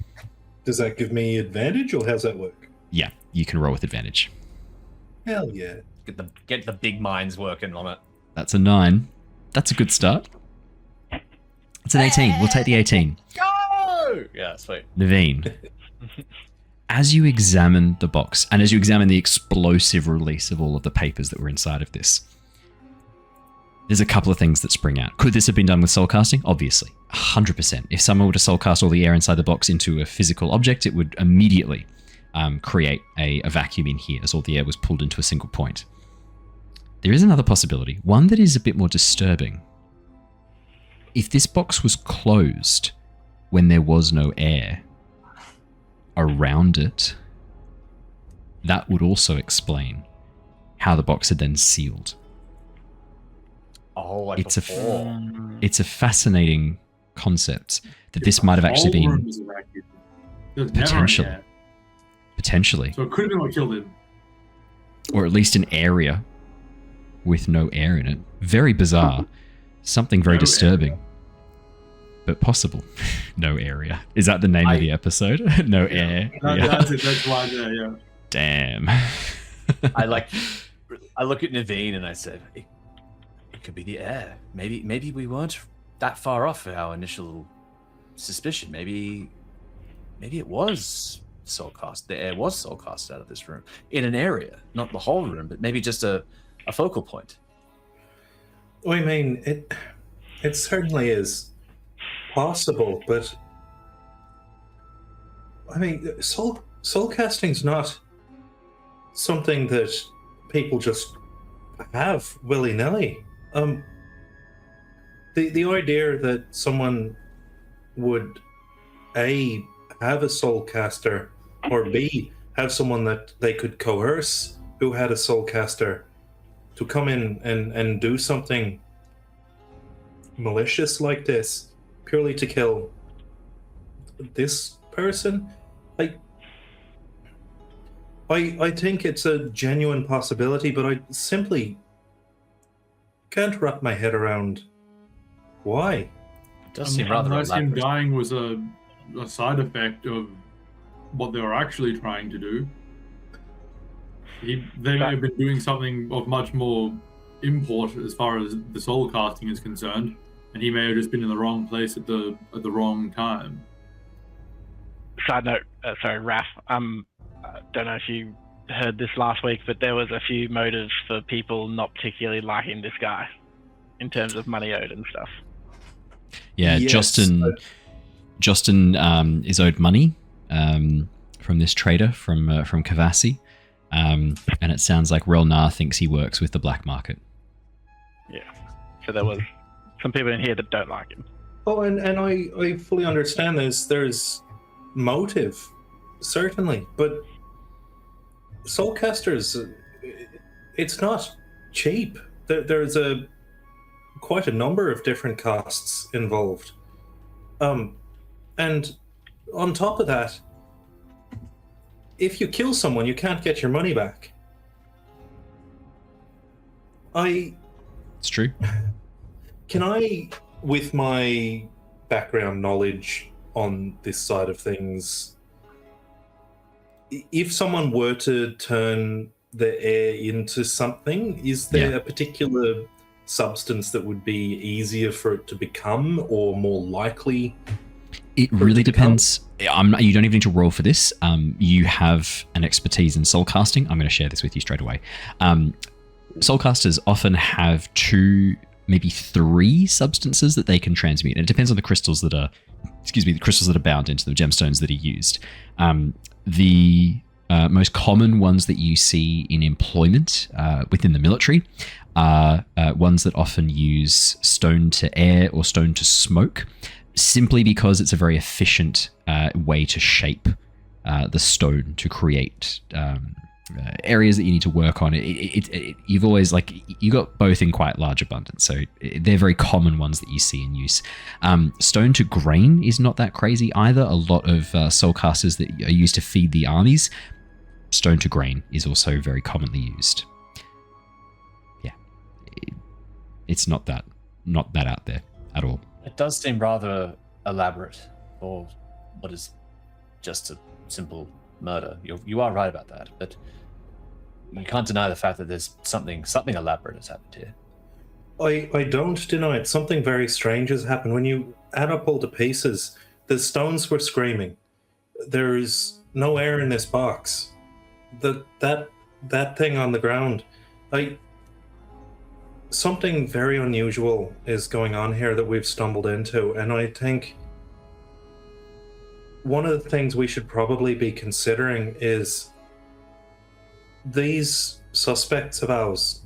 Does that give me advantage, or how's that work? Yeah, you can roll with advantage. Hell yeah. Get the big minds working on it. That's a 9. That's a good start. It's an 18. We'll take the 18. Go! Yeah, sweet. Neivien, as you examine the box and as you examine the explosive release of all of the papers that were inside of this, there's a couple of things that spring out. Could this have been done with soul casting? Obviously, 100%. If someone were to soul cast all the air inside the box into a physical object, it would immediately create a vacuum in here as all the air was pulled into a single point. There is another possibility, one that is a bit more disturbing. If this box was closed when there was no air around it, that would also explain how the box had then sealed. Oh, like It's before. It's a fascinating concept that this might have actually The whole been room is a vacuum. There's never potentially. any air. Potentially, So it could have been what killed him. or at least an area with no air in it. Very bizarre. Something very No disturbing. But possible. No area. Is that the name of the episode? No air. Yeah. That's it. That's why there. Yeah. Damn. I look at Neivien and I said, it could be the air. Maybe we weren't that far off our initial suspicion. Maybe it was soulcast. The air was soulcast out of this room in an area, not the whole room, but maybe just a focal point. I mean, it certainly is possible, but I mean, soul casting's not something that people just have willy-nilly. The idea that someone would A, have a soul caster, or B, have someone that they could coerce who had a soul caster to come in and do something malicious like this purely to kill this person, I think it's a genuine possibility, but I simply can't wrap my head around why. It does seem rather unless him elaborate. dying was a side effect of what they were actually trying to do. They may have been doing something of much more import as far as the soul casting is concerned, and he may have just been in the wrong place at the wrong time. Side note, sorry, Raph. I don't know if you heard this last week, but there was a few motives for people not particularly liking this guy in terms of money owed and stuff. Yeah, Yes, Justin is owed money from this trader from Kavasi, and it sounds like Relnar thinks he works with the black market. Yeah. So there was some people in here that don't like him. Oh, and I fully understand there's motive, certainly, but soulcasters, it's not cheap. There's quite a number of different costs involved, and on top of that, if you kill someone, you can't get your money back. It's true. Can I with my background knowledge on this side of things, if someone were to turn the air into something, is there a particular substance that would be easier for it to become or more likely? It really depends. You don't even need to roll for this. You have an expertise in soul casting. I'm going to share this with you straight away. Soul casters often have 2, maybe 3 substances that they can transmute. And it depends on the crystals that are bound into the gemstones that are used. The most common ones that you see in employment within the military are ones that often use stone to air or stone to smoke, simply because it's a very efficient way to shape the stone to create areas that you need to work on. You've always, you got both in quite large abundance, so they're very common ones that you see in use. Stone to grain is not that crazy either. A lot of soulcasters that are used to feed the armies, stone to grain is also very commonly used. Yeah, it's not that out there at all. It does seem rather elaborate for what is just a simple murder. You are right about that, but you can't deny the fact that there's something elaborate has happened here. I don't deny it. Something very strange has happened. When you add up all the pieces, the stones were screaming. There's no air in this box. That thing on the ground, something very unusual is going on here that we've stumbled into, and I think one of the things we should probably be considering is these suspects of ours.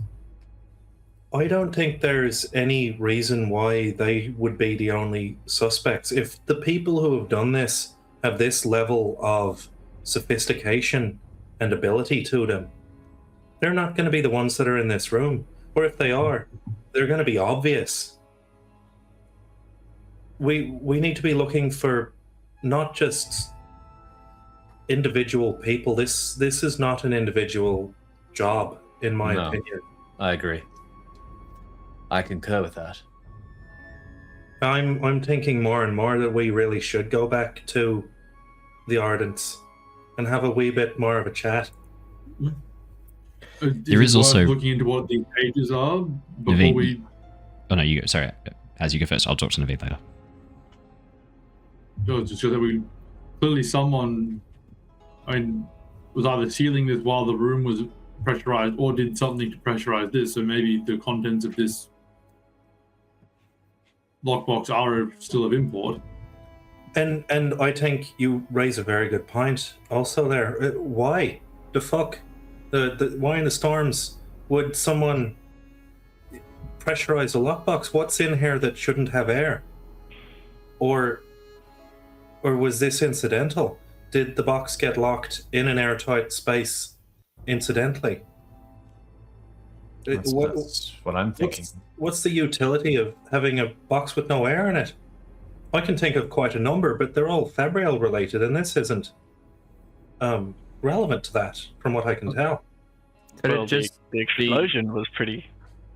I don't think there's any reason why they would be the only suspects. If the people who have done this have this level of sophistication and ability to them, they're not going to be the ones that are in this room. Or if they are, they're going to be obvious. We need to be looking for not just individual people. This is not an individual job, in my opinion. I agree. I concur with that. I'm thinking more and more that we really should go back to the Ardents and have a wee bit more of a chat. There is also looking into what these pages are before Neivien, we. Oh no, you go. Sorry, as you go first. I'll talk to Neivien later. Just so that we clearly someone, was either sealing this while the room was pressurized, or did something to pressurize this. So maybe the contents of this lockbox are still of import. And I think you raise a very good point. Also, there, why the fuck? Why in the storms would someone pressurize a lockbox? What's in here that shouldn't have air? Or was this incidental? Did the box get locked in an airtight space incidentally? That's what I'm thinking. What's the utility of having a box with no air in it? I can think of quite a number, but they're all Fabriel related, and this isn't relevant to that, from what I can tell. But Well, the explosion was pretty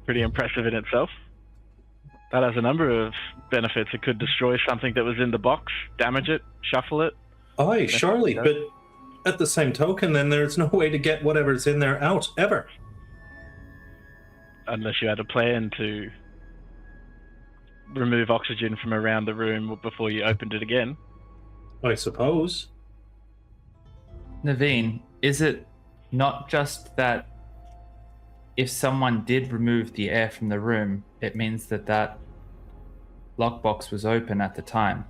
impressive in itself. That has a number of benefits. It could destroy something that was in the box, damage it, shuffle it. Aye, surely, but at the same token, then there's no way to get whatever's in there out, ever. Unless you had a plan to remove oxygen from around the room before you opened it again. I suppose. Neivien, is it not just that if someone did remove the air from the room, it means that lockbox was open at the time?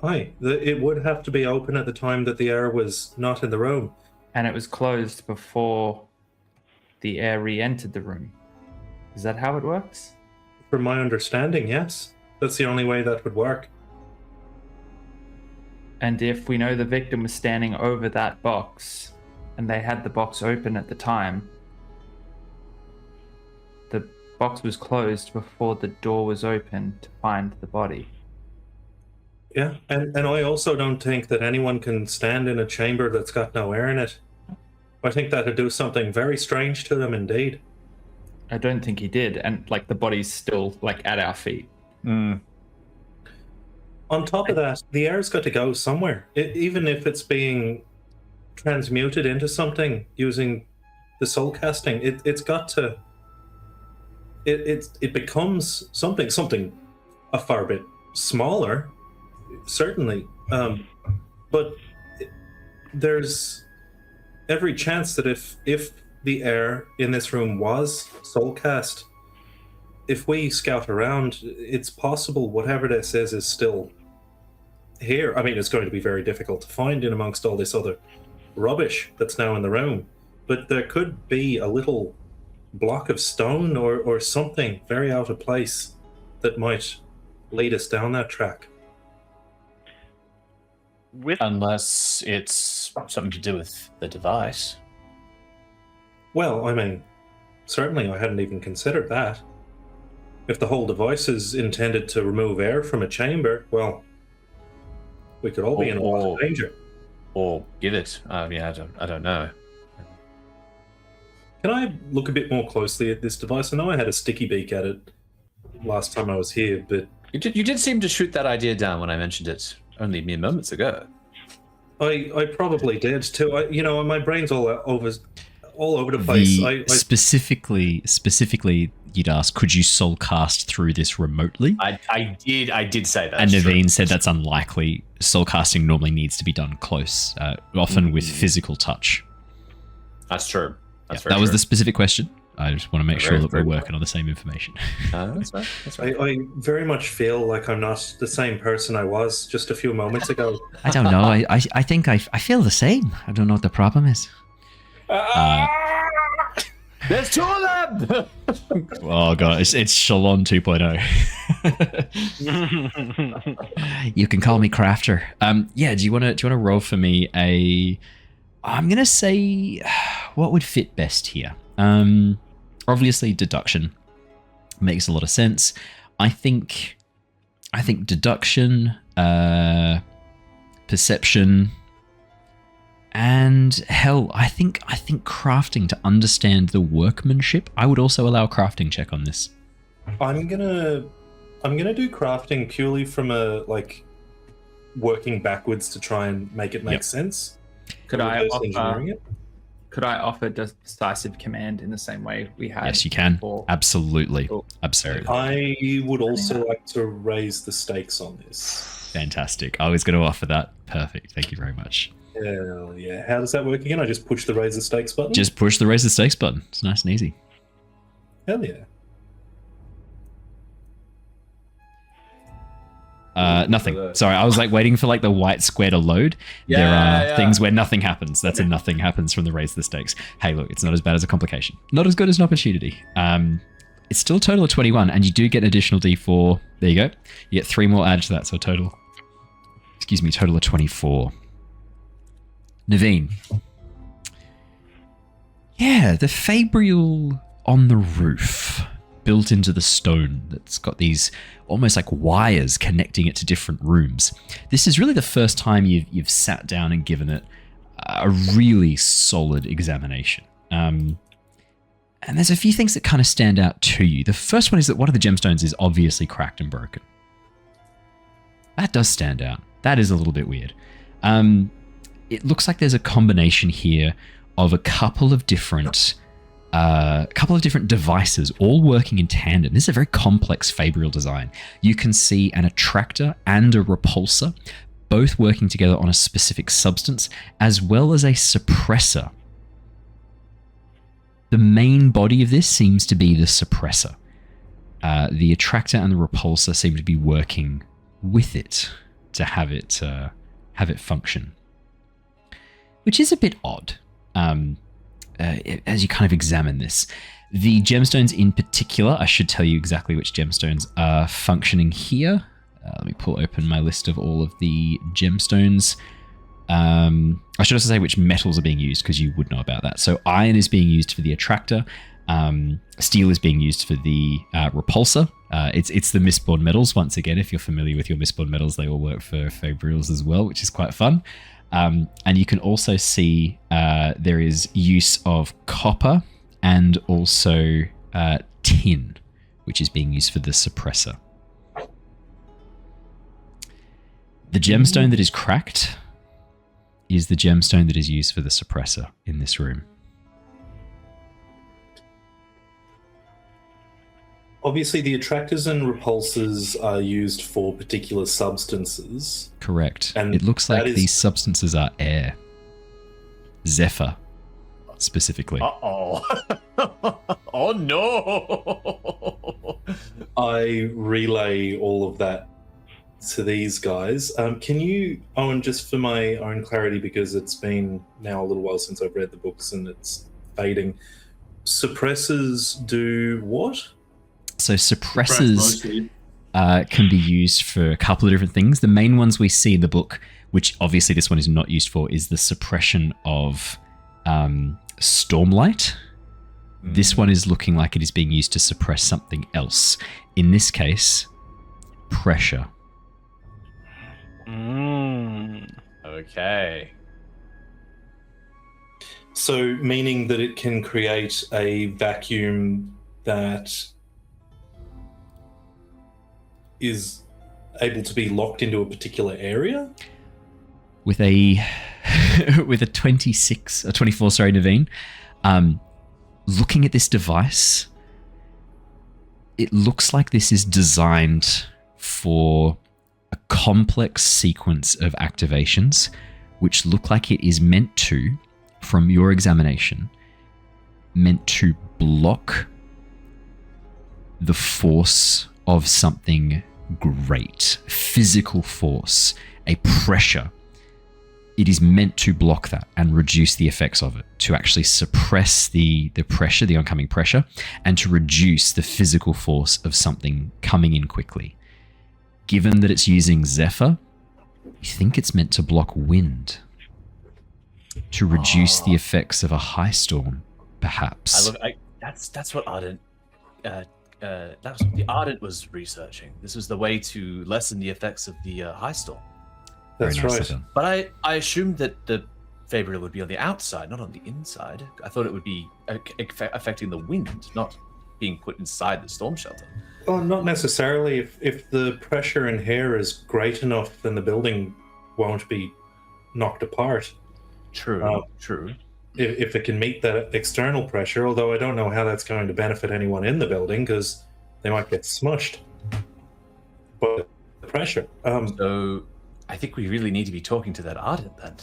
Aye, it would have to be open at the time that the air was not in the room. And it was closed before the air re-entered the room. Is that how it works? From my understanding, yes. That's the only way that would work. And if we know the victim was standing over that box and they had the box open at the time, the box was closed before the door was open to find the body. Yeah, and I also don't think that anyone can stand in a chamber that's got no air in it. I think that'd do something very strange to them indeed. I don't think he did, and like the body's still like at our feet. On top of that, the air's got to go somewhere. Even if it's being transmuted into something using the soul casting, it's got to. It becomes something a far bit smaller, certainly, but there's every chance that if the air in this room was soul cast, if we scout around, it's possible whatever this is still here. I mean, it's going to be very difficult to find in amongst all this other rubbish that's now in the room, but there could be a little block of stone or something very out of place that might lead us down that track. Unless it's something to do with the device. Well, I mean, certainly I hadn't even considered that. If the whole device is intended to remove air from a chamber, well, we could all be in a lot of danger. Or give it. I don't know. Can I look a bit more closely at this device? I know I had a sticky beak at it last time I was here, but You did seem to shoot that idea down when I mentioned it only mere moments ago. I probably did too. My brain's all over the place. Specifically, you'd ask, could you soul cast through this remotely? I did say that. And Neivien said that's unlikely. Soul casting normally needs to be done close, often with physical touch. That's true. That was the specific question. I just want to make sure that we're working on the same information. That's right. I very much feel like I'm not the same person I was just a few moments ago. I don't know. I think I feel the same. I don't know what the problem is. There's two of them! Oh god, it's Shalon 2.0. You can call me Crafter. Do you want to roll for me a? I'm gonna say, what would fit best here? Obviously deduction makes a lot of sense. I think deduction, perception. And hell, I think crafting to understand the workmanship. I would also allow a crafting check on this. I'm gonna do crafting purely from a working backwards to try and make it make sense. Could I offer decisive command in the same way we had? Yes, you can. Before? Absolutely. Cool. Absolutely. I would also like to raise the stakes on this. Fantastic. I was going to offer that. Perfect. Thank you very much. Hell yeah. How does that work again? I just push the raise the stakes button? Just push the raise the stakes button. It's nice and easy. Hell yeah. Nothing. Sorry, I was waiting for the white square to load. There are things where nothing happens. That's a nothing happens from the raise the stakes. Hey, look, it's not as bad as a complication. Not as good as an opportunity. It's still a total of 21, and you do get an additional D4. There you go. You get 3 more added to that, so total of 24. Neivien. Yeah, the Fabrial on the roof, built into the stone, that's got these almost like wires connecting it to different rooms. This is really the first time you've sat down and given it a really solid examination. And there's a few things that kind of stand out to you. The first one is that one of the gemstones is obviously cracked and broken. That does stand out. That is a little bit weird. It looks like there's a combination here of a couple of different devices all working in tandem. This is a very complex Fabrial design. You can see an attractor and a repulsor both working together on a specific substance, as well as a suppressor. The main body of this seems to be the suppressor. The attractor and the repulsor seem to be working with it to have it function, which is a bit odd. As you kind of examine this, the gemstones in particular, I should tell you exactly which gemstones are functioning here. Let me pull open my list of all of the gemstones. I should also say which metals are being used, because you would know about that. So iron is being used for the attractor. Steel is being used for the repulsor. It's the Mistborn metals. Once again, if you're familiar with your Mistborn metals, they all work for Fabrials as well, which is quite fun. And you can also see there is use of copper and also tin, which is being used for the suppressor. The gemstone that is cracked is the gemstone that is used for the suppressor in this room. Obviously, the attractors and repulsors are used for particular substances. Correct. And it looks like that is- these substances are air. Zephyr, specifically. Uh-oh. Oh, no. I relay all of that to these guys. Can you, Owen, just for my own clarity, because it's been now a little while since I've read the books and it's fading, suppressors do what? So Suppress suppressors mostly. can be used for a couple of different things. The main ones we see in the book, which obviously this one is not used for, is the suppression of Stormlight. This one is looking like it is being used to suppress something else. In this case, pressure. Okay. So, meaning that it can create a vacuum that is able to be locked into a particular area? With a with a 26 or 24, sorry, Neivien. Looking at this device, it looks like this is designed for a complex sequence of activations, which look like it is meant to, from your examination, meant to block the force of something great, physical force, a pressure. It is meant to block that and reduce the effects of it, to actually suppress the pressure, the oncoming pressure, and to reduce the physical force of something coming in quickly. Given that it's using Zephyr, you think it's meant to block wind, to reduce the effects of a high storm, perhaps. That's what Ardent. That's what the Ardent was researching. This was the way to lessen the effects of the high storm. That's Very right. nicely done. But I assumed that the Fabrial would be on the outside, not on the inside. I thought it would be affecting the wind, not being put inside the storm shelter. Oh, not necessarily. If the pressure in here is great enough, then the building won't be knocked apart. True, true. If it can meet that external pressure, although I don't know how that's going to benefit anyone in the building, because they might get smushed. But the pressure. So I think we really need to be talking to that Ardent then.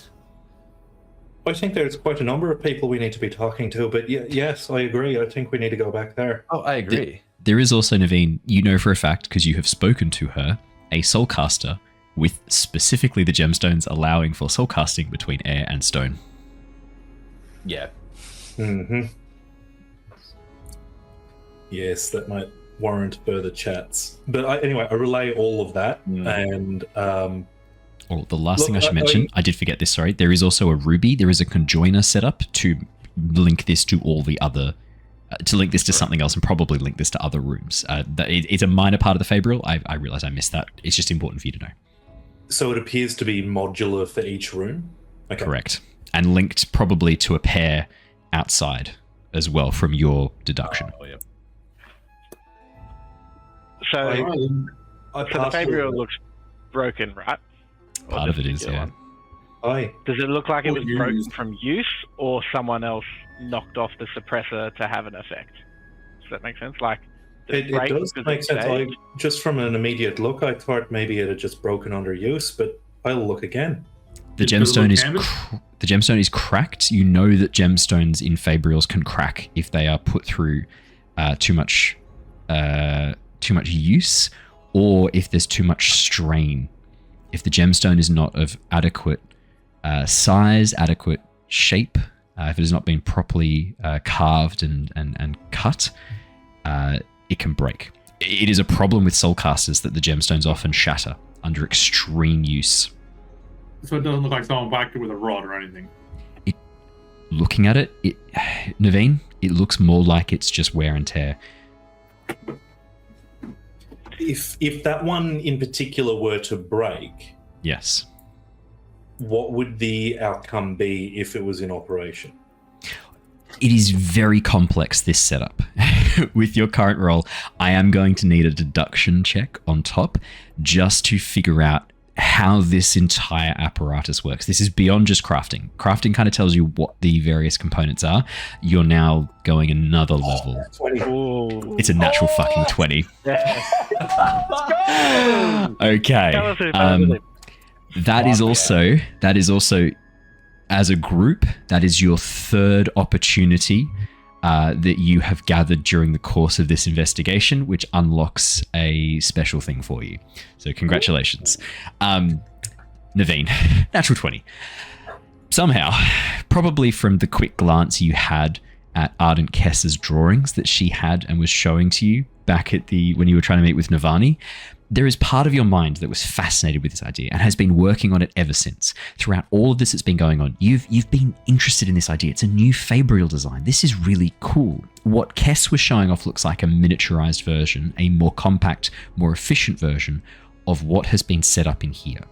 I think there's quite a number of people we need to be talking to, but yes, I agree. I think we need to go back there. Oh, I agree. There is also, Neivien, you know for a fact, because you have spoken to her, a soulcaster with specifically the gemstones allowing for soulcasting between air and stone. Yeah. Mm-hmm. Yes, that might warrant further chats. But anyway, I relay all of that, and Oh, the last thing I should mention, I did forget this, sorry. There is also a Ruby. There is a conjoiner set up to link this to all the other, to link this to something else and probably link this to other rooms. It's a minor part of the Fabrial. I realize I missed that. It's just important for you to know. So it appears to be modular for each room? Okay. Correct. And linked probably to a pair outside as well from your deduction. Oh, yeah. So, I so the Fabrial looks broken, right? Or Part of it this is, particular yeah. one? Aye. Does it look like it Or was broken used. from use, or someone else knocked off the suppressor to have an effect? Does that make sense? Like, It break does because make it's sense. staged? Just from an immediate look, I thought maybe it had just broken under use, but I'll look again. The Did it gemstone look is damaged? the gemstone is cracked. You know that gemstones in Fabrials can crack if they are put through too much use, or if there's too much strain. If the gemstone is not of adequate size, adequate shape, if it has not been properly carved and cut, it can break. It is a problem with soulcasters that the gemstones often shatter under extreme use. So it doesn't look like someone whacked it with a rod or anything. Looking at it, Neivien, it looks more like it's just wear and tear. If that one in particular were to break, Yes. what would the outcome be if it was in operation? It is very complex, this setup. With your current roll, I am going to need a deduction check on top just to figure out how this entire apparatus works. This is beyond just crafting. Crafting kind of tells you what the various components are. You're now going another level. 20. Ooh. It's a natural fucking 20. Yes. Okay. That is also, as a group, that is your third opportunity that you have gathered during the course of this investigation, which unlocks a special thing for you. So congratulations. Neivien, natural 20. Somehow, probably from the quick glance you had at Ardent Kess's drawings that she had and was showing to you back at when you were trying to meet with Navani, there is part of your mind that was fascinated with this idea and has been working on it ever since. Throughout all of this that's been going on, you've been interested in this idea. It's a new Fabrial design. This is really cool. What Kess was showing off looks like a miniaturized version, a more compact, more efficient version of what has been set up in here.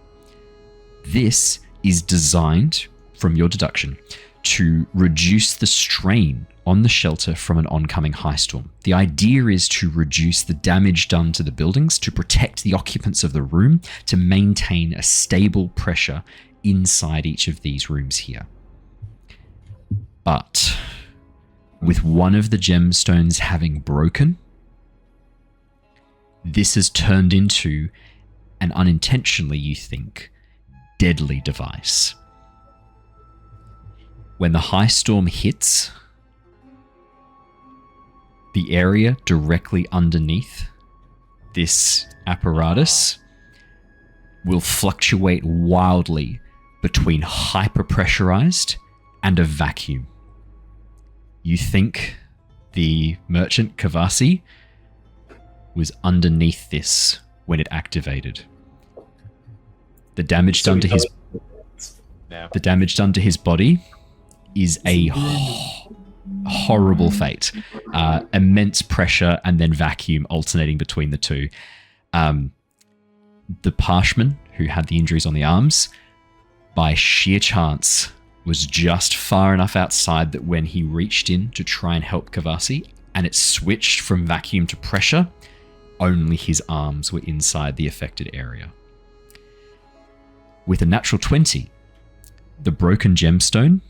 This is designed, from your deduction, to reduce the strain on the shelter from an oncoming high storm. The idea is to reduce the damage done to the buildings, to protect the occupants of the room, to maintain a stable pressure inside each of these rooms here. But with one of the gemstones having broken, this has turned into an unintentionally, you think, deadly device. When the high storm hits, the area directly underneath this apparatus will fluctuate wildly between hyper-pressurized and a vacuum. You think the merchant Kavasi was underneath this when it activated. The damage done to his body is a horrible fate. Immense pressure and then vacuum alternating between the two. The Parshman, who had the injuries on the arms, by sheer chance was just far enough outside that when he reached in to try and help Kavasi and it switched from vacuum to pressure, only his arms were inside the affected area. With a natural 20, the broken gemstone,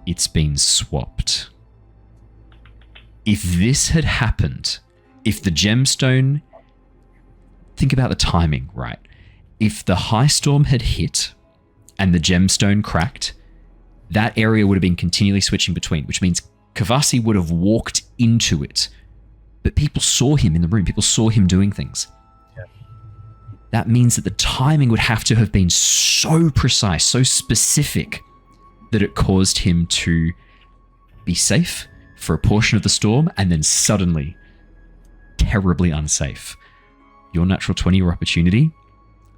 it's been swapped. If this had happened, if the gemstone, think about the timing, right? If the high storm had hit and the gemstone cracked, that area would have been continually switching between, which means Kavasi would have walked into it. But people saw him in the room. People saw him doing things. Yeah. That means that the timing would have to have been so precise, so specific, that it caused him to be safe for a portion of the storm and then suddenly terribly unsafe. Your natural 20 or opportunity,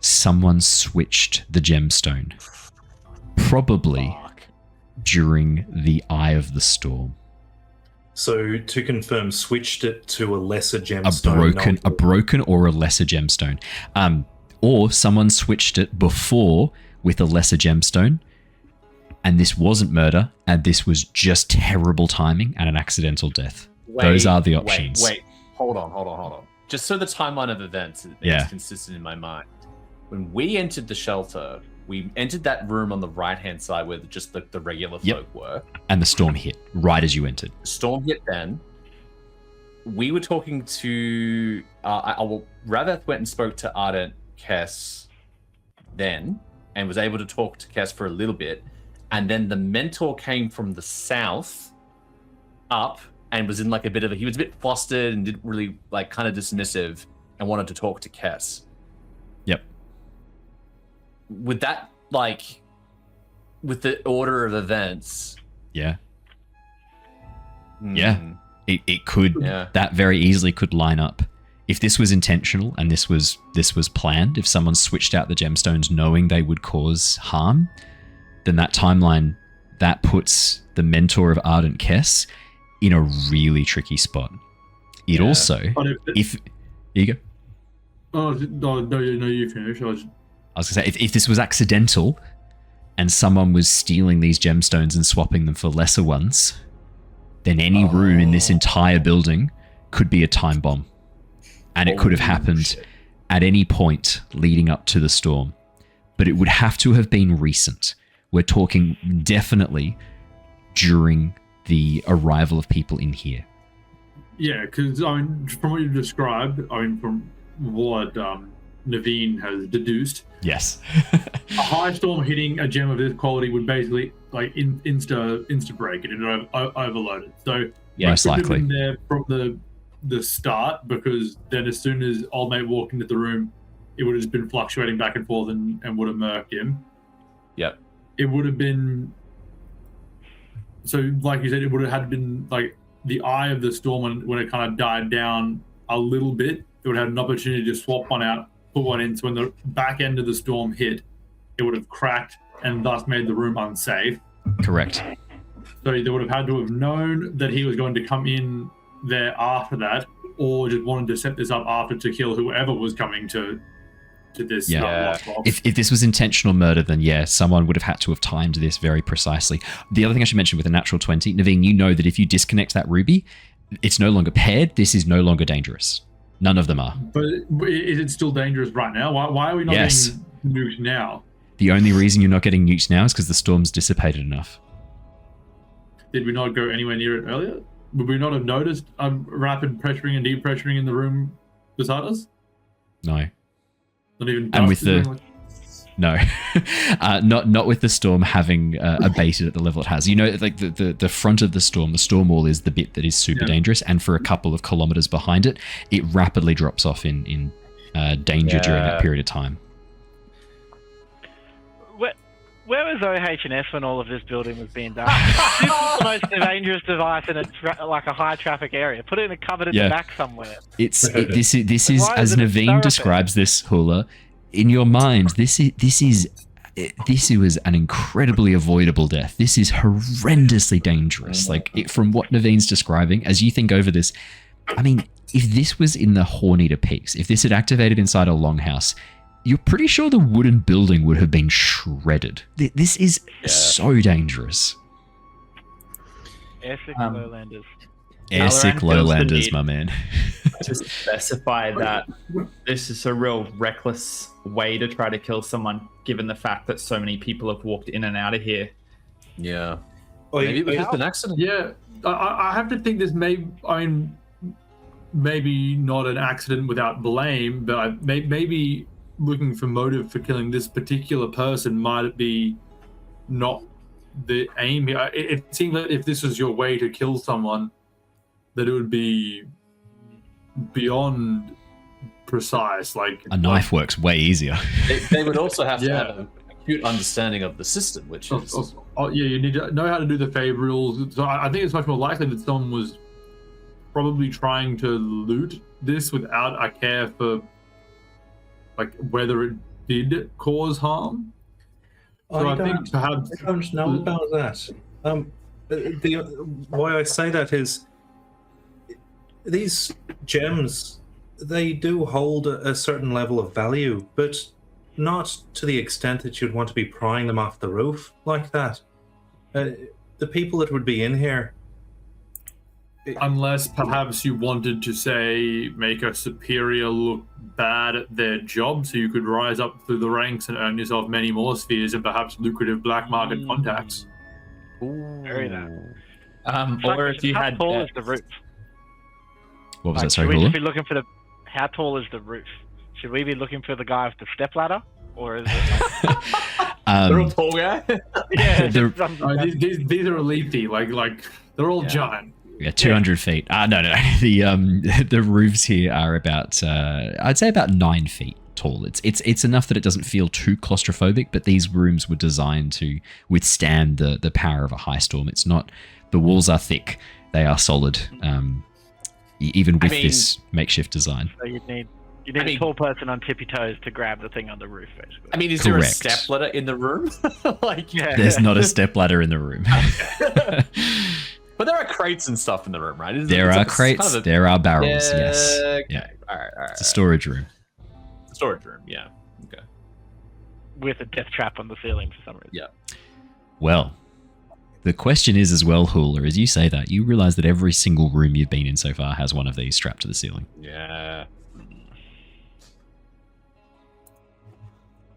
someone switched the gemstone. Probably during the eye of the storm. So to confirm, switched it to a lesser gemstone. A broken or a lesser gemstone. Or someone switched it before with a lesser gemstone, and this wasn't murder, and this was just terrible timing and an accidental death. Those are the options. Wait. Hold on. Just so the timeline of events is consistent in my mind. When we entered the shelter, we entered that room on the right-hand side where just the regular folk were. And the storm hit right as you entered. The storm hit then. We were talking to... Rav-eth went and spoke to Ardent Kess then, and was able to talk to Kess for a little bit. And then the mentor came from the south up and was in like he was a bit flustered and didn't really kind of dismissive and wanted to talk to Kess. Yep. With that, with the order of events. Yeah. Yeah. It could, that very easily could line up. If this was intentional and this was planned, if someone switched out the gemstones knowing they would cause harm, then that timeline, that puts the mentor of Ardent Kess in a really tricky spot. It also, if here you go. Oh no, you finish. I was going to say, if this was accidental, and someone was stealing these gemstones and swapping them for lesser ones, then any room in this entire building could be a time bomb. And it could have happened at any point leading up to the storm. But it would have to have been recent. We're talking definitely during the arrival of people in here. Yeah, because from what you described, from what Neivien has deduced, yes, a high storm hitting a gem of this quality would basically insta break it and overload it. So most likely been there from the start, because then as soon as old mate walked into the room, it would have just been fluctuating back and forth and would have murked him. Yep. It would have been, so like you said, it would have had been like the eye of the storm when it kind of died down a little bit. It would have had an opportunity to swap one out, put one in, so when the back end of the storm hit, it would have cracked and thus made the room unsafe. Correct. So they would have had to have known that he was going to come in there after that, or just wanted to set this up after to kill whoever was coming to this. If this was intentional murder, then yeah, someone would have had to have timed this very precisely. The other thing I should mention with a natural 20, Neivien, you know that if you disconnect that ruby, it's no longer paired. This is no longer dangerous. None of them are. But is it still dangerous right now? Why are we not getting nuked now? The only reason you're not getting nuked now is because the storm's dissipated enough. Did we not go anywhere near it earlier? Would we not have noticed rapid pressuring and depressuring in the room beside us? No. Not even. And with the not with the storm having abated at the level it has. You know, like the front of the storm wall is the bit that is super dangerous, and for a couple of kilometers behind it, it rapidly drops off in danger during that period of time. Where was OH&S when all of this building was being done? This is the most dangerous device in like a high traffic area. Put it in a cupboard in the back somewhere. This is as Neivien describes this, Hula. In your mind, this was an incredibly avoidable death. This is horrendously dangerous. From what Nevien's describing, as you think over this, I mean, if this was in the Horneater Peaks, if this had activated inside a longhouse, you're pretty sure the wooden building would have been shredded. This is so dangerous. Airsick Lowlanders. Airsick Lowlanders, my man. To specify that this is a real reckless way to try to kill someone, given the fact that so many people have walked in and out of here. Yeah. Maybe it was just an accident. Yeah, I have to think this maybe not an accident without blame, but maybe looking for motive for killing this particular person might it be not the aim here. It seems like if this was your way to kill someone, that it would be beyond precise. Like a knife works way easier. They would also have to have an acute understanding of the system, which is you need to know how to do the fave rules. So I think it's much more likely that someone was probably trying to loot this without a care for like whether it did cause harm. So I think perhaps I don't know about that. Why I say that is these gems, they do hold a certain level of value, but not to the extent that you'd want to be prying them off the roof like that. The people that would be in here, unless perhaps you wanted to say make a superior look bad at their job, so you could rise up through the ranks and earn yourself many more spheres and perhaps lucrative black market contacts. Very nice. Or if you had how tall is the roof? What was that? Sorry, should we Hula? just be looking for how tall is the roof? Should we be looking for the guy with the step ladder, or is it? They're a tall guy. Yeah, these are Aelthi, like they're all giant. Yeah, 200 feet. No. The roofs here are about, I'd say about 9 feet tall. It's enough that it doesn't feel too claustrophobic, but these rooms were designed to withstand the power of a high storm. It's not, the walls are thick. They are solid, even with this makeshift design. So you need a tall person on tippy toes to grab the thing on the roof, basically. I mean, is there a step ladder in the room? There's not a step ladder in the room. But there are crates and stuff in the room, right? There are crates. Kind of there are barrels. Yes. Okay. Yeah. All right. It's a storage room. Storage room. Yeah. Okay. with a death trap on the ceiling for some reason. Yeah. Well, the question is as well, Hula, as you say that, you realize that every single room you've been in so far has one of these strapped to the ceiling. Yeah.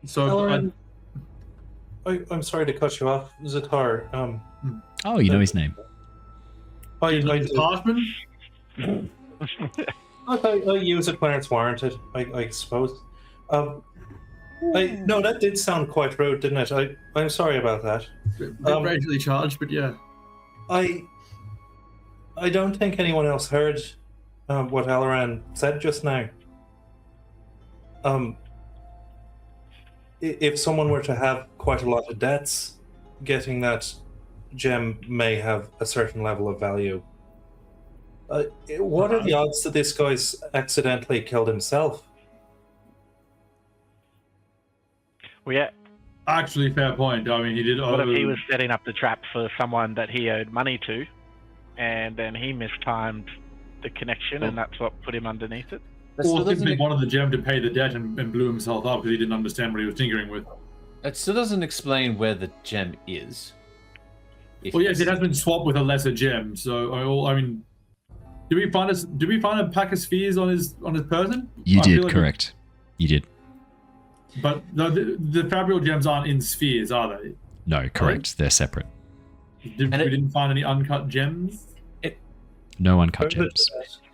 So I'm sorry to cut you off, Ztar. Oh, you know his name. I Hartman? use it when it's warranted, I suppose. No, that did sound quite rude, didn't it? I'm sorry about that. Racially charged, but yeah. I don't think anyone else heard what Alaran said just now. If someone were to have quite a lot of debts, getting that gem may have a certain level of value. What are the odds that this guy's accidentally killed himself? Well, yeah. Actually, fair point. I mean, he did. What if he was setting up the trap for someone that he owed money to, and then he mistimed the connection, and that's what put him underneath it? Or simply wanted the gem to pay the debt and blew himself up because he didn't understand what he was tinkering with. It still doesn't explain where the gem is. Well, yes, it has been swapped with a lesser gem. So I mean, did we find a pack of spheres on his person? You did, correct. You did. But no, the Fabrial gems aren't in spheres, are they? No, correct. They're separate. We didn't find any uncut gems? No uncut gems.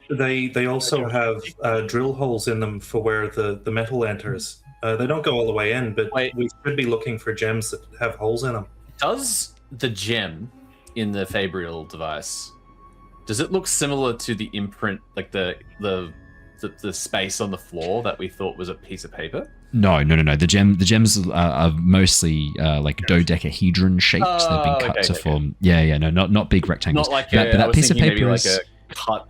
They also have drill holes in them for where the metal enters. They don't go all the way in, but we should be looking for gems that have holes in them. Does the gem in the Fabrial device, does it look similar to the imprint, like the space on the floor that we thought was a piece of paper? No. The gems are mostly like dodecahedron shaped. They've been cut to form. Yeah. No, not big rectangles. Not like that piece of paper like is a cut,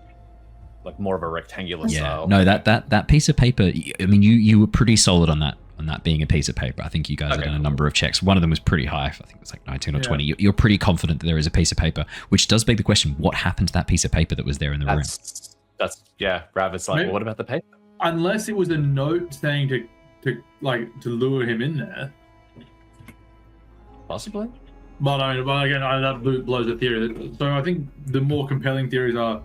like more of a rectangular style. No, that piece of paper. I mean, you were pretty solid on that being a piece of paper. I think you guys have done a number of checks. One of them was pretty high. I think it was like 19 or 20. You're pretty confident that there is a piece of paper, which does beg the question: what happened to that piece of paper that was there in the room? That's Rav-eth's like, well, what about the paper? Unless it was a note saying to lure him in there. Possibly. But again, that blows the theory. So I think the more compelling theories are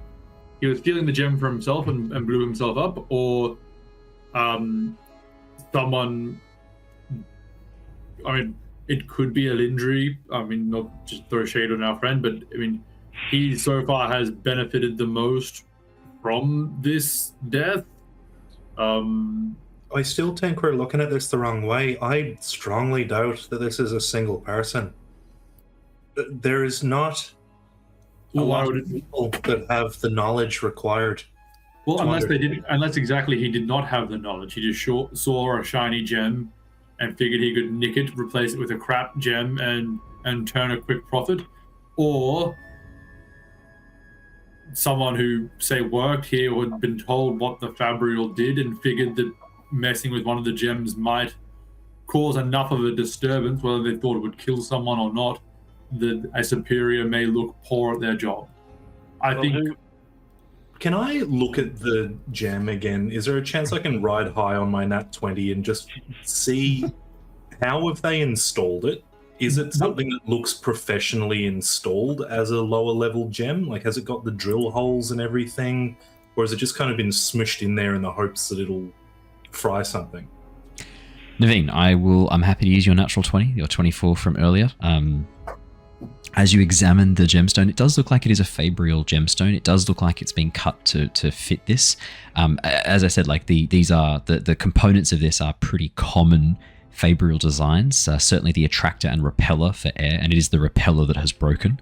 he was stealing the gem for himself and blew himself up, or someone. I mean, it could be a Lindry. I mean, not just throw shade on our friend, but I mean, he so far has benefited the most from this death. I still think we're looking at this the wrong way. I strongly doubt that this is a single person. There is not a lot of people that have the knowledge required. Well, unless exactly he did not have the knowledge. He just saw a shiny gem and figured he could nick it, replace it with a crap gem, and turn a quick profit. Or someone who, say, worked here or had been told what the Fabrial did and figured that messing with one of the gems might cause enough of a disturbance, whether they thought it would kill someone or not, that a superior may look poor at their job. Can I look at the gem again? Is there a chance I can ride high on my Nat 20 and just see how have they installed it? Is it something that looks professionally installed as a lower level gem? Like, has it got the drill holes and everything? Or has it just kind of been smushed in there in the hopes that it'll fry something? Neivien, I'm happy to use your natural 20, your 24 from earlier. As you examine the gemstone, it does look like it is a Fabrial gemstone. It does look like it's been cut to fit this. As I said, like these are the components of this are pretty common Fabrial designs. Certainly the attractor and repeller for air, and it is the repeller that has broken.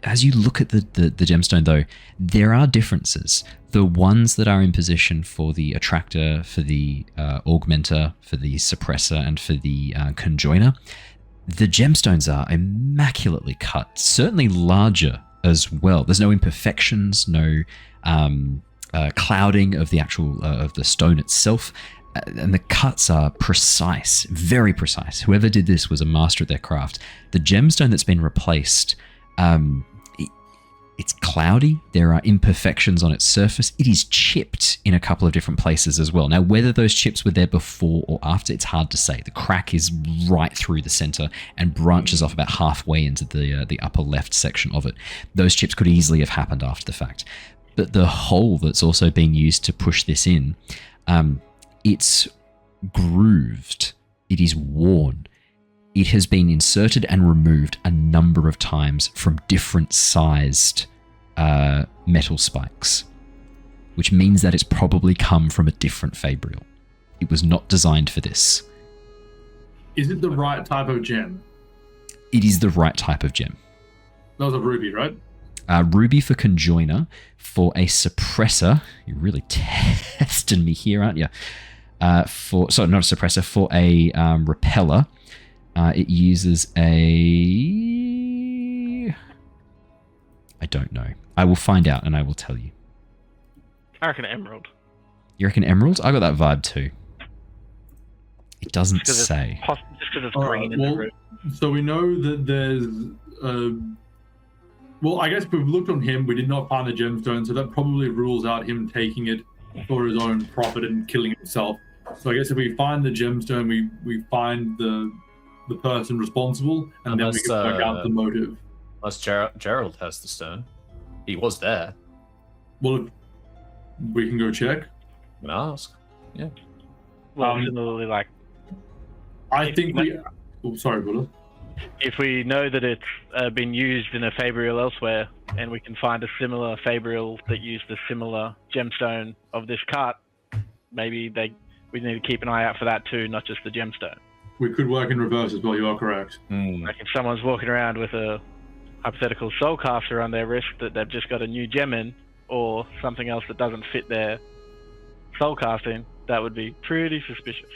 As you look at the gemstone, though, there are differences. The ones that are in position for the attractor, for the augmenter, for the suppressor, and for the conjoiner, the gemstones are immaculately cut, certainly larger as well. There's no imperfections, no clouding of the actual of the stone itself, and the cuts are precise, very precise. Whoever did this was a master at their craft. The gemstone that's been replaced, It's cloudy. There are imperfections on its surface. It is chipped in a couple of different places as well. Now, whether those chips were there before or after, it's hard to say. The crack is right through the center and branches off about halfway into the upper left section of it. Those chips could easily have happened after the fact. But the hole that's also being used to push this in, it's grooved. It is worn. It has been inserted and removed a number of times from different sized metal spikes, which means that it's probably come from a different Fabrial. It was not designed for this. Is it the right type of gem? It is the right type of gem. That was a ruby, right? Ruby for conjoiner, for a suppressor. You're really testing me here, aren't you? Not a suppressor, for a repeller. It uses a... I don't know. I will find out and I will tell you. I reckon emerald. You reckon emerald? I got that vibe too. It doesn't say. Just because it's green in the room. So we know that there's... well, I guess we've looked on him. We did not find the gemstone, so that probably rules out him taking it for his own profit and killing himself. So I guess if we find the gemstone, we find the person responsible, and then we can work out the motive. Unless Gerald has the stone. He was there. Well, we can go check. I'm gonna ask. Yeah. Well, similarly, like... I think we... Oh, sorry, Hula. If we know that it's been used in a Fabrial elsewhere, and we can find a similar Fabrial that used a similar gemstone of this cart, maybe we need to keep an eye out for that too, not just the gemstone. We could work in reverse as well, you are correct. Like if someone's walking around with a hypothetical soulcaster on their wrist that they've just got a new gem in, or something else that doesn't fit their soulcasting, that would be pretty suspicious.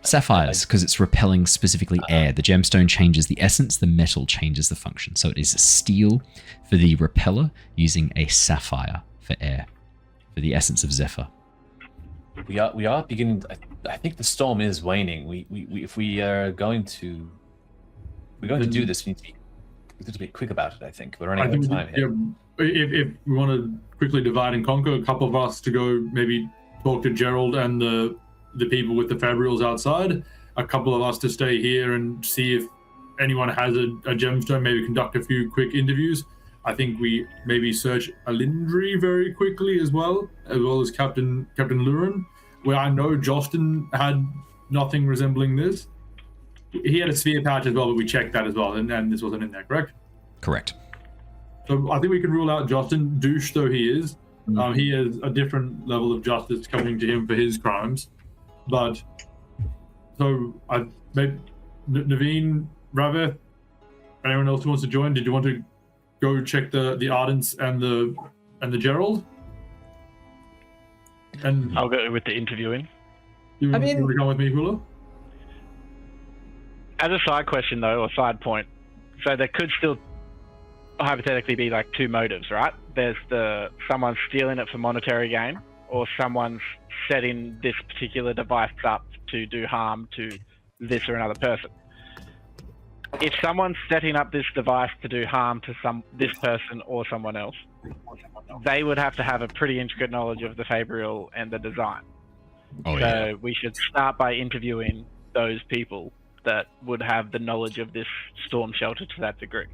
Sapphires, because it's repelling specifically air. The gemstone changes the essence, the metal changes the function. So it is a steel for the repeller, using a sapphire for air, for the essence of Zephyr. We are beginning. I think the storm is waning. If we are going to, do this, we need to be quick about it. I think we're running out of time here. If we want to quickly divide and conquer, a couple of us to go maybe talk to Gerald and the people with the Fabrials outside, a couple of us to stay here and see if anyone has a gemstone, maybe conduct a few quick interviews. I think we maybe search Alindri very quickly as well as Captain Luren, where I know Jostin had nothing resembling this. He had a sphere patch as well, but we checked that as well, and this wasn't in there, correct? Correct. So I think we can rule out Jostin, douche though he is. He has a different level of justice coming to him for his crimes. But, so, maybe Neivien, Rav-eth, anyone else who wants to join? Did you want to go check the Ardents and the Gerald? And I'll go with the interviewing. You want to come with me, Hula? As a side question, though, or side point, so there could still hypothetically be like two motives, right? There's someone stealing it for monetary gain, or someone's setting this particular device up to do harm to this or another person. If someone's setting up this device to do harm to this person or someone else, they would have to have a pretty intricate knowledge of the Fabrial and the design. So we should start by interviewing those people that would have the knowledge of this storm shelter to that degree.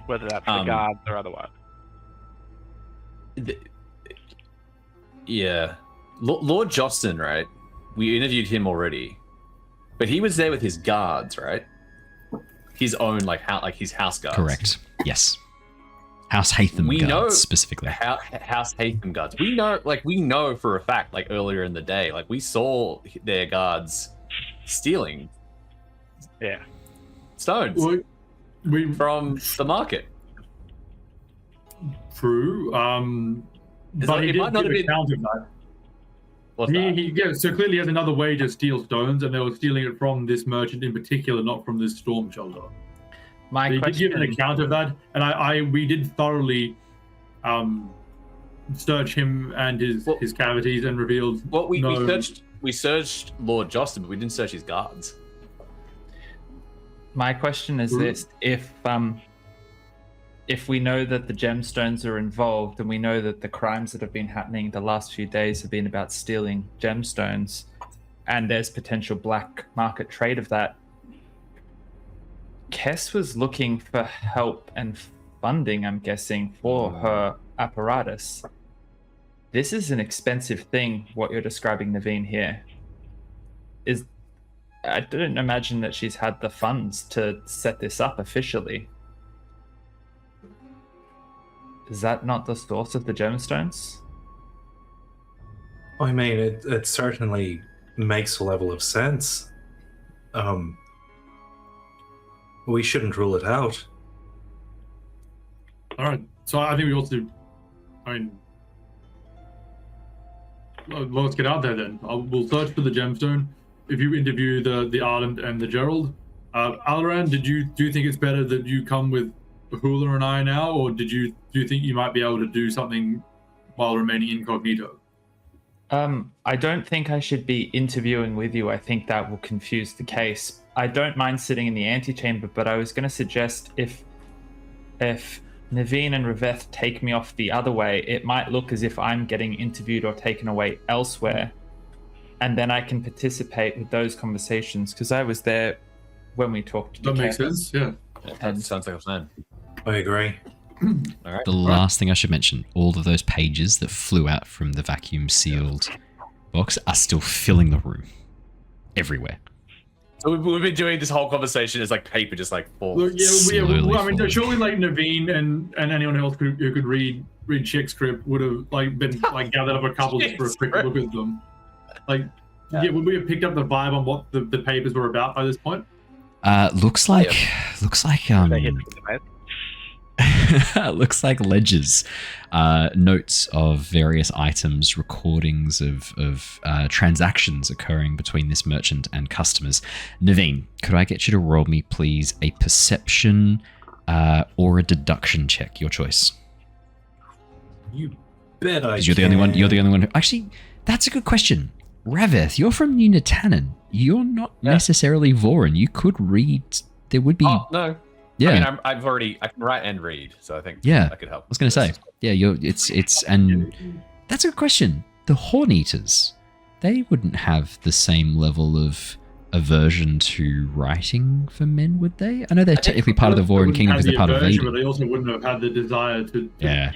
Whether that's the guards or otherwise. Lord Jostin, right? We interviewed him already, but he was there with his guards, right? His own, his house guards. Correct. Yes. House Hatham guards, specifically. House Hatham guards. We know for a fact, earlier in the day, we saw their guards stealing. Yeah. Stones. From the market. True. But he did give a count of that. What's that? So clearly he has another way to steal stones, and they were stealing it from this merchant in particular, not from this storm shelter. He did give an account of that, and we did thoroughly search him and his cavities and revealed. Well, we searched Lord Jostin, but we didn't search his guards. My question is this: if if we know that the gemstones are involved, and we know that the crimes that have been happening the last few days have been about stealing gemstones, and there's potential black market trade of that, Kess was looking for help and funding, I'm guessing, for her apparatus. This is an expensive thing, what you're describing, Neivien, here. I don't imagine that she's had the funds to set this up officially. Is that not the source of the gemstones? I mean, it certainly makes a level of sense. We shouldn't rule it out. All right. So I think we also, let's get out there then. We'll search for the gemstone. If you interview the Ardent and the Gerald, Alaran, do you think it's better that you come with Hula and I now, or do you think you might be able to do something while remaining incognito? I don't think I should be interviewing with you. I think that will confuse the case. I don't mind sitting in the antechamber, but I was going to suggest if Neivien and Rav-eth take me off the other way, it might look as if I'm getting interviewed or taken away elsewhere. And then I can participate with those conversations, because I was there when we talked to That makes sense, yeah. That sounds like a plan. I agree. All right. The last thing I should mention, all of those pages that flew out from the vacuum sealed box are still filling the room everywhere. So we've been doing this whole conversation as like paper just like falls. Look, Slowly falling. surely like Neivien and anyone else who could read Chick script would have been gathered up a couple just for a quick look at them. Would we have picked up the vibe on what the papers were about by this point? Looks like looks like ledgers, notes of various items, recordings of transactions occurring between this merchant and customers. Neivien, could I get you to roll me, please, a perception or a deduction check? Your choice. You bet I can. You're the only one. You're the only one. Actually, that's a good question. Rav-eth, you're from Natan. You're not necessarily Vorin. You could read. There would be. Oh no. Yeah. I mean, I can write and read, so I think that could help. I was going to say, and that's a good question. The Horn Eaters, they wouldn't have the same level of aversion to writing for men, would they? I know they're technically part of the Vorin Kingdom because they're part of Vedan. But they also wouldn't have had the desire to do it I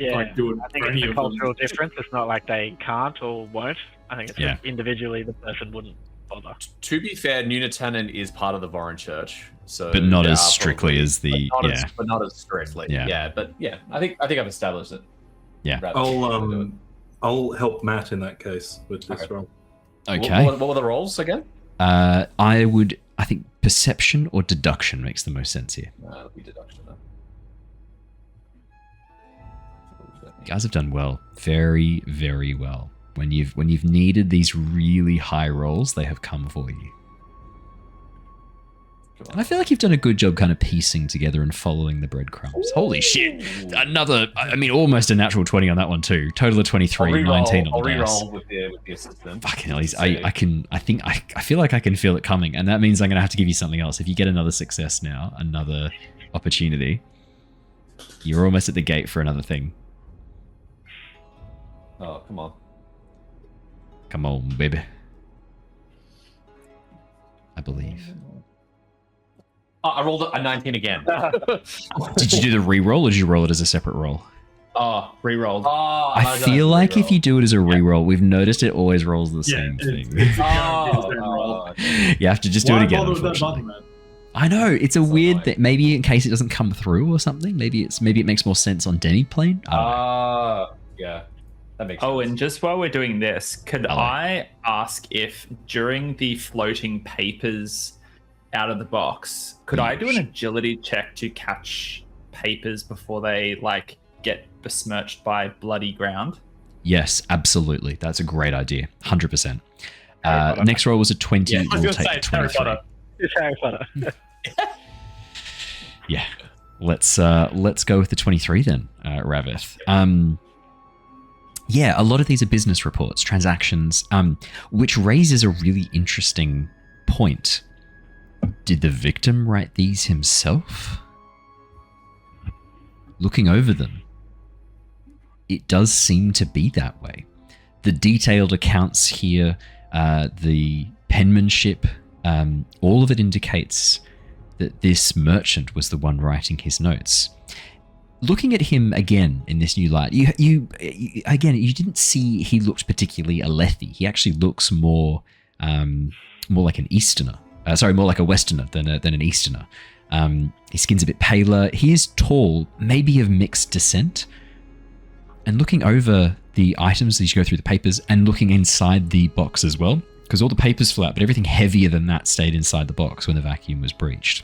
think for any it's a of cultural them. difference. It's not like they can't or won't. I think it's just individually the person wouldn't bother. To be fair, Nunatanen is part of the Vorin Church, so But not as strictly as the but not as strictly. But I think I've established it. Yeah. I'll help Matt in that case with this role. Okay. What were the rolls again? I think perception or deduction makes the most sense here. It'll be deduction then. You guys have done well. Very, very well. When you've needed these really high rolls, they have come for you. And I feel like you've done a good job kind of piecing together and following the breadcrumbs. Holy shit. Almost a natural 20 on that one too. Total of 23, 19 on the dice. I'll re-roll with the assistant. Fucking hell, I feel like I can feel it coming, and that means I'm going to have to give you something else. If you get another success now, another opportunity, you're almost at the gate for another thing. Oh, come on. Come on, baby. I believe. Oh, I rolled a 19 again. Did you do the re-roll, or did you roll it as a separate roll? Oh, re-rolled. Oh, I feel like if you do it as a re-roll, we've noticed it always rolls the same thing. You have to just do it again, unfortunately. I know, it's a weird thing. Maybe in case it doesn't come through or something. Maybe it makes more sense on Demiplane. Yeah. That makes Oh, sense. and just while we're doing this, could I ask if during the floating papers out of the box, could I do an agility check to catch papers before they get besmirched by bloody ground? Yes, absolutely. That's a great idea. 100%. Next roll was a 20. Yeah, We'll take 23. It's Harry Potter. Yeah. Let's go with the 23 then, Rav-eth. Yeah, a lot of these are business reports, transactions, which raises a really interesting point. Did the victim write these himself? looking over them, it does seem to be that way. The detailed accounts here, the penmanship, all of it indicates that this merchant was the one writing his notes. Looking at him again in this new light, you didn't see he looked particularly Aelthi. He actually looks more like an Easterner. More like a Westerner than an Easterner. His skin's a bit paler. He is tall, maybe of mixed descent. And looking over the items as you go through the papers and looking inside the box as well, because all the papers fell out, but everything heavier than that stayed inside the box when the vacuum was breached.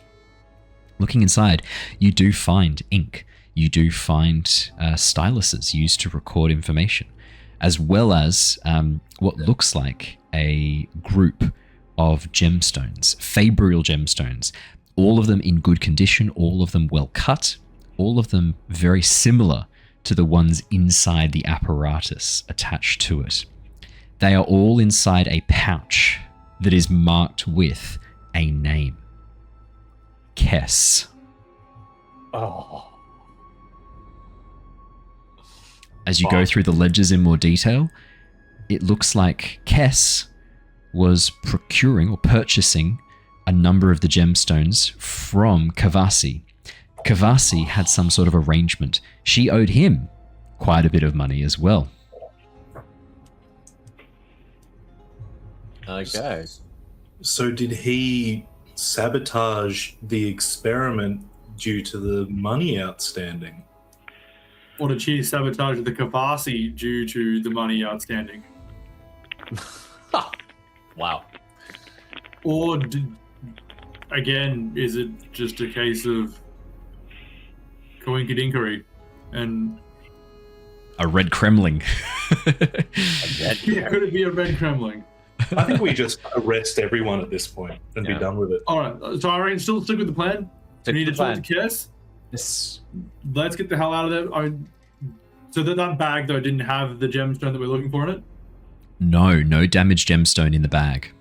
Looking inside, you do find ink. You do find styluses used to record information, as well as what looks like a group of gemstones, fabrial gemstones, all of them in good condition, all of them well cut, all of them very similar to the ones inside the apparatus attached to it. They are all inside a pouch that is marked with a name. Kess. Oh. As you go through the ledgers in more detail, it looks like Kess was procuring or purchasing a number of the gemstones from Kavasi. Kavasi had some sort of arrangement. She owed him quite a bit of money as well. Okay. So did he sabotage the experiment due to the money outstanding? Or did she sabotage the Kavasi due to the money outstanding? Wow. Or, again, is it just a case of coinkydinkery and... A red Kremling. Could it be a red Kremling? I think we just arrest everyone at this point and be done with it. All right, so I reckon still stick with the plan. We need to talk to Kess. This. Let's get the hell out of there. So that bag, though, didn't have the gemstone that we're looking for in it? No damaged gemstone in the bag.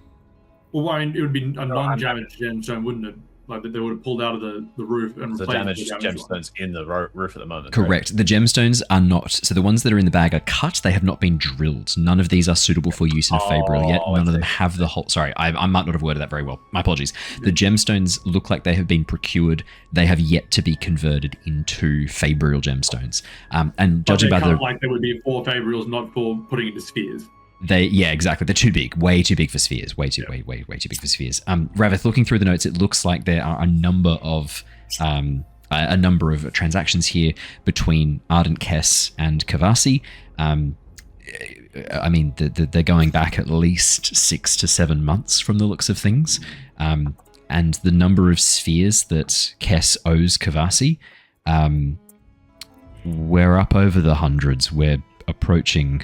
Well, I mean, it would be a non-damaged gemstone, wouldn't it? Like that they would have pulled out of the roof and The replaced damaged gemstones in the roof at the moment. Correct. Right? The gemstones are not. So the ones that are in the bag are cut. They have not been drilled. None of these are suitable for use in a Fabrial yet. None of them have the whole. Sorry, I might not have worded that very well. My apologies. The gemstones look like they have been procured. They have yet to be converted into Fabrial gemstones. And judging by the like they would be for Fabrials, not for putting into spheres. Exactly. They're too big, way too big for spheres. Way too big for spheres. Rav-eth, looking through the notes, it looks like there are a number of transactions here between Ardent Kess and Kavasi. I mean, they're going back at least 6 to 7 months from the looks of things. And the number of spheres that Kess owes Kavasi, we're up over the hundreds. We're approaching.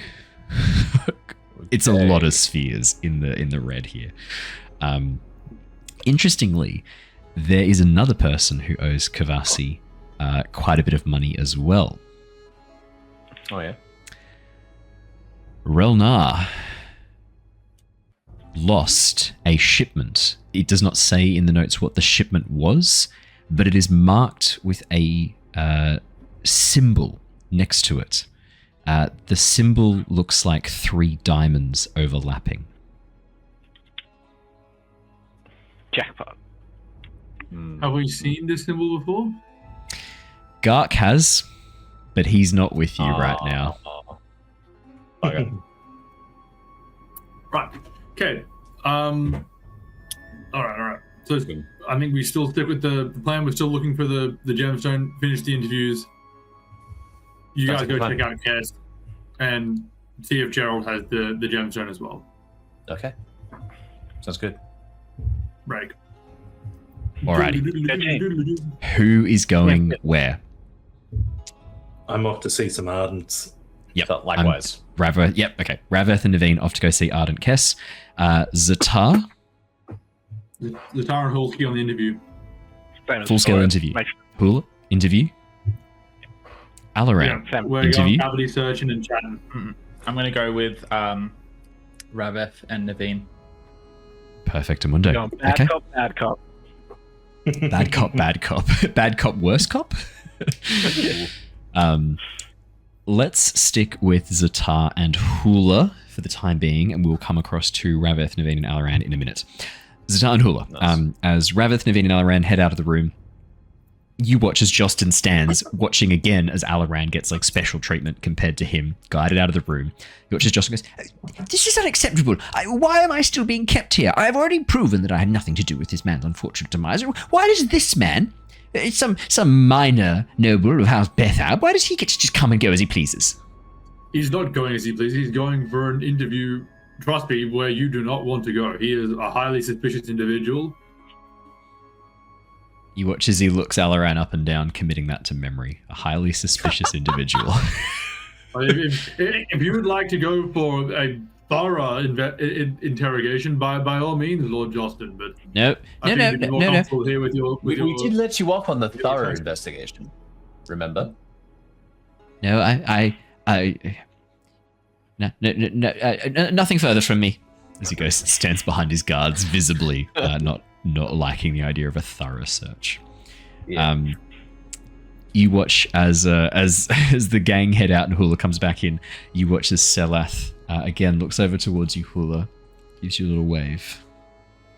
It's a lot of spheres in the red here. Interestingly, there is another person who owes Kavasi quite a bit of money as well. Oh yeah. Relnar lost a shipment. It does not say in the notes what the shipment was, but it is marked with a symbol next to it. The symbol looks like 3 diamonds overlapping. Jackpot. Have we seen this symbol before? Gark has, but he's not with you right now. Okay. Right. Okay. All right. So I think we still stick with the plan. We're still looking for the gemstone. Finish the interviews. You guys go check out Kess and see if Gerald has the gemstone as well. Okay. Sounds good. Right. Alrighty. Who is going where? I'm off to see some Ardents. Yep. So, likewise. Rav-eth. Yep. Okay. Rav-eth and Neivien off to go see Ardent Kess. Ztar. Ztar and Hulsky on the interview. Full scale interview. Hula interview. Alaran we're interview. Going cavity searching and chatting. I'm going to go with Rav-eth and Neivien. Perfect, Amundo. Bad Okay. cop, bad cop. Bad cop, bad cop. Bad cop, worse cop? Let's stick with Ztar and Hula for the time being, and we'll come across to Rav-eth, Neivien, and Alaran in a minute. Ztar and Hula. Nice. As Rav-eth, Neivien, and Alaran head out of the room, you watch as Justin stands, watching again as Alaran gets like special treatment compared to him, guided out of the room. You watch as Justin goes, "This is unacceptable. Why am I still being kept here? I have already proven that I had nothing to do with this man's unfortunate demise. Why does this man, some minor noble of House Bethab, why does he get to just come and go as he pleases?" He's not going as he pleases. He's going for an interview, trust me, where you do not want to go. He is a highly suspicious individual. You watch as he looks Alaran up and down, committing that to memory. A highly suspicious individual. If you would like to go for a thorough interrogation, by all means, Lord Justin. But No. Here with your, We did let you off on the thorough investigation. Remember? No, nothing further from me. As he goes, stands behind his guards, visibly not liking the idea of a thorough search. Yeah. You watch as the gang head out and Hula comes back in. You watch as Selath again looks over towards you. Hula gives you a little wave,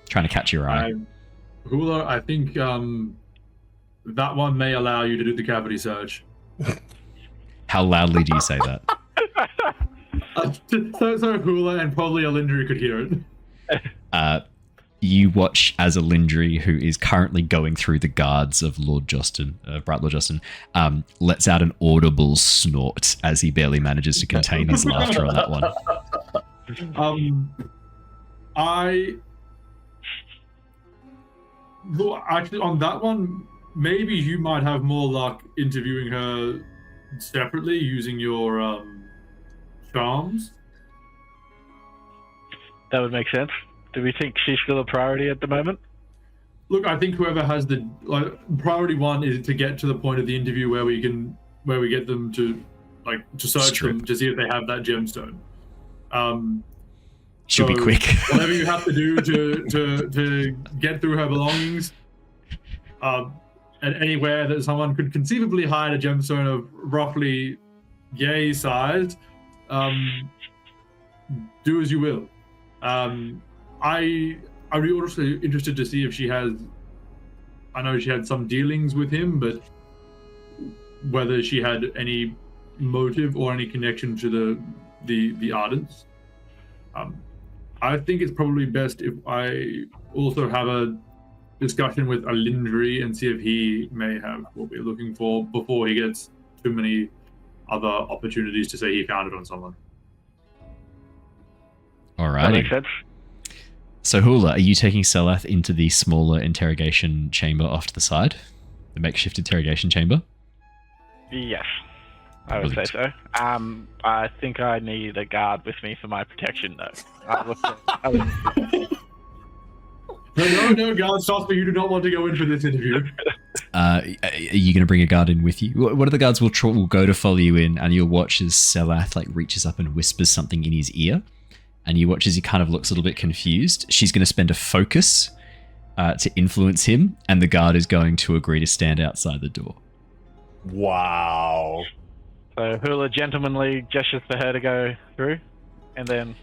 trying to catch your eye. Hula, I think that one may allow you to do the cavity search. How loudly do you say that? So Hula and probably Alindri could hear it. You watch as Alindri, who is currently going through the guards of Lord Justin, Bright Lord Justin, lets out an audible snort as he barely manages to contain his laughter on that one. Actually, on that one, maybe you might have more luck interviewing her separately using your charms. That would make sense. Do we think she's still a priority at the moment? Look, I think whoever has the priority one is to get to the point of the interview where we get them to search them to see if they have that gemstone. Should be quick. Whatever you have to do to get through her belongings, and anywhere that someone could conceivably hide a gemstone of roughly yay size, do as you will. I'd be also interested to see if she has. I know she had some dealings with him, but whether she had any motive or any connection to the Ardents. I think it's probably best if I also have a discussion with Alindri and see if he may have what we're looking for before he gets too many other opportunities to say he found it on someone. All right. That makes sense. So Hula, are you taking Selath into the smaller interrogation chamber off to the side? The makeshift interrogation chamber? Yes, I would say so. I think I need a guard with me for my protection, though. No, guards, trust me, you do not want to go in for this interview. Are you going to bring a guard in with you? One of the guards will go to follow you in, and you'll watch as Selath reaches up and whispers something in his ear. And you watch as he kind of looks a little bit confused. She's going to spend a focus to influence him, and the guard is going to agree to stand outside the door. Wow. So Hula gentlemanly gestures for her to go through, and then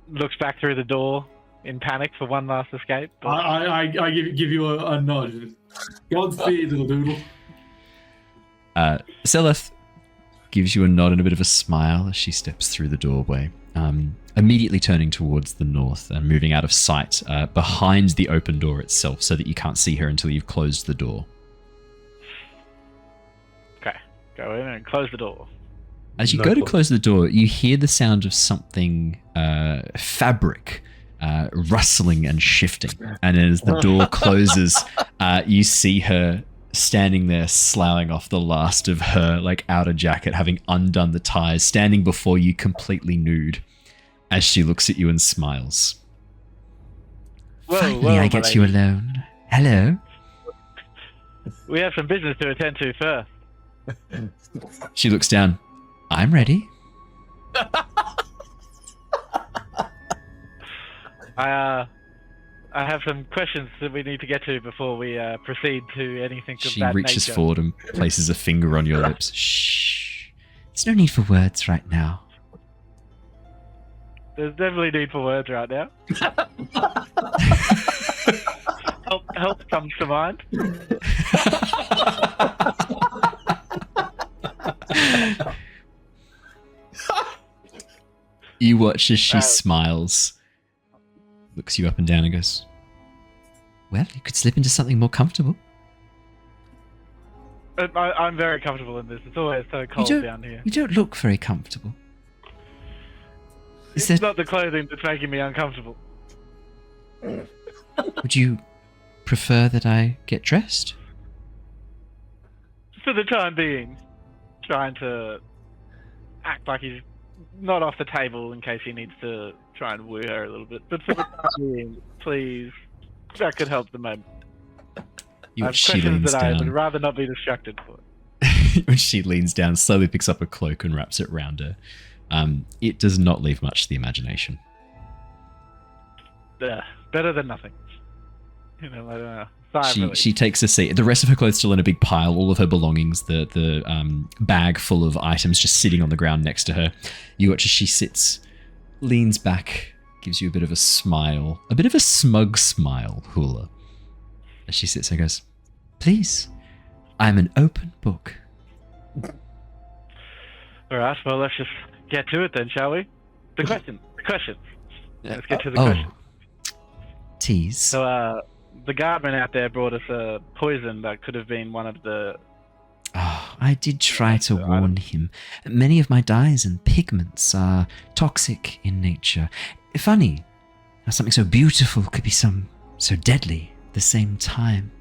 looks back through the door in panic for one last escape. I give you a nod. Godspeed, little doodle. Selath gives you a nod and a bit of a smile as she steps through the doorway. Immediately turning towards the north and moving out of sight behind the open door itself so that you can't see her until you've closed the door. Okay, go in and close the door. As you go to close the door, you hear the sound of something fabric rustling and shifting. And as the door closes, you see her standing there sloughing off the last of her outer jacket, having undone the ties, standing before you completely nude as she looks at you and smiles. Finally, I get you alone. Hello. We have some business to attend to first. She looks down. I'm ready. I I have some questions that we need to get to before we proceed to anything of She that reaches nature. forward and places a finger on your lips. Shh. There's no need for words right now. There's definitely need for words right now. help comes to mind. You watch as she smiles, looks you up and down and goes, well, you could slip into something more comfortable. I'm very comfortable in this. It's always so cold down here. You don't look very comfortable. It's not the clothing that's making me uncomfortable. Would you prefer that I get dressed? For the time being, trying to act like he's not off the table in case he needs to try and woo her a little bit. But for the time being, please, that could help the moment. I have questions that I would rather not be distracted for. When she leans down, slowly picks up a cloak and wraps it around her. It does not leave much to the imagination. Better than nothing. You know, I don't know. She takes a seat. The rest of her clothes still in a big pile. All of her belongings, the bag full of items just sitting on the ground next to her. You watch as she sits, leans back, gives you a bit of a smile. A bit of a smug smile, Hula. As she sits and goes, please, I'm an open book. All right, well, let's just get to it then, shall we? The questions. Let's get to the questions. Tease. So, the guardman out there brought us a poison that could have been one of the... Oh, I did try to warn him. Many of my dyes and pigments are toxic in nature. Funny how something so beautiful could be so deadly at the same time.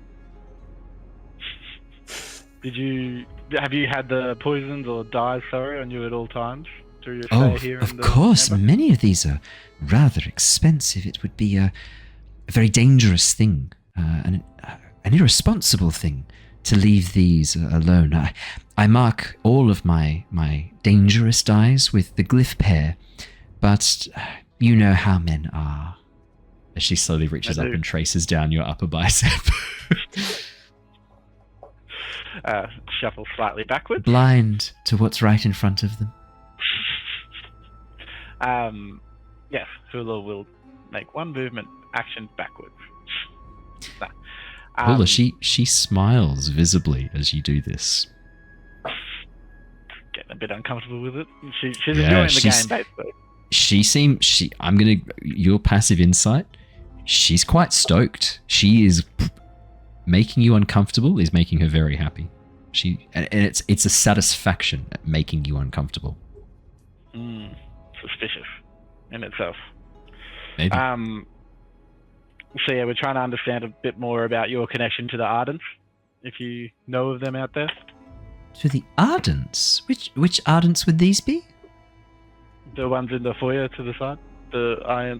Have you had the poisons or dyes, on you at all times through your stay here? Of course. Embark? Many of these are rather expensive. It would be a very dangerous thing, an irresponsible thing to leave these alone. I mark all of my dangerous dyes with the glyph pair, but you know how men are. As she slowly reaches up and traces down your upper bicep. Shuffle slightly backwards. Blind to what's right in front of them. Yes, Hula will make one movement action backwards. Hula, she smiles visibly as you do this. Getting a bit uncomfortable with it. She's enjoying the game, basically. Your passive insight, she's quite stoked. She is making you uncomfortable is making her very happy. And it's a satisfaction at making you uncomfortable. Suspicious in itself. Maybe. So yeah, we're trying to understand a bit more about your connection to the Ardents, if you know of them out there. To the Ardents? Which Ardents would these be? The ones in the foyer to the side. The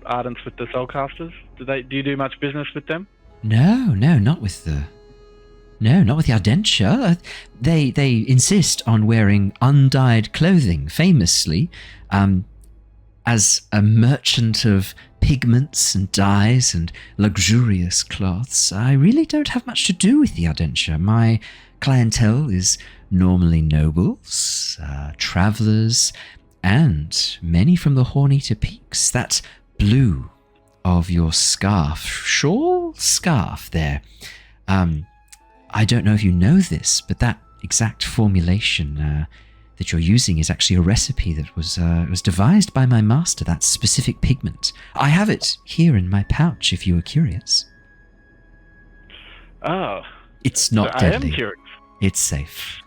Ardents with the Soulcasters. Do you do much business with them? No, not with the Ardentia. They insist on wearing undyed clothing, famously. As a merchant of pigments and dyes and luxurious cloths, I really don't have much to do with the Ardentia. My clientele is normally nobles, travellers, and many from the Horneater Peaks. That blue of your scarf there. I don't know if you know this, but that exact formulation that you're using is actually a recipe that was devised by my master, that specific pigment. I have it here in my pouch if you were curious. Oh. It's not deadly. I am curious. It's safe.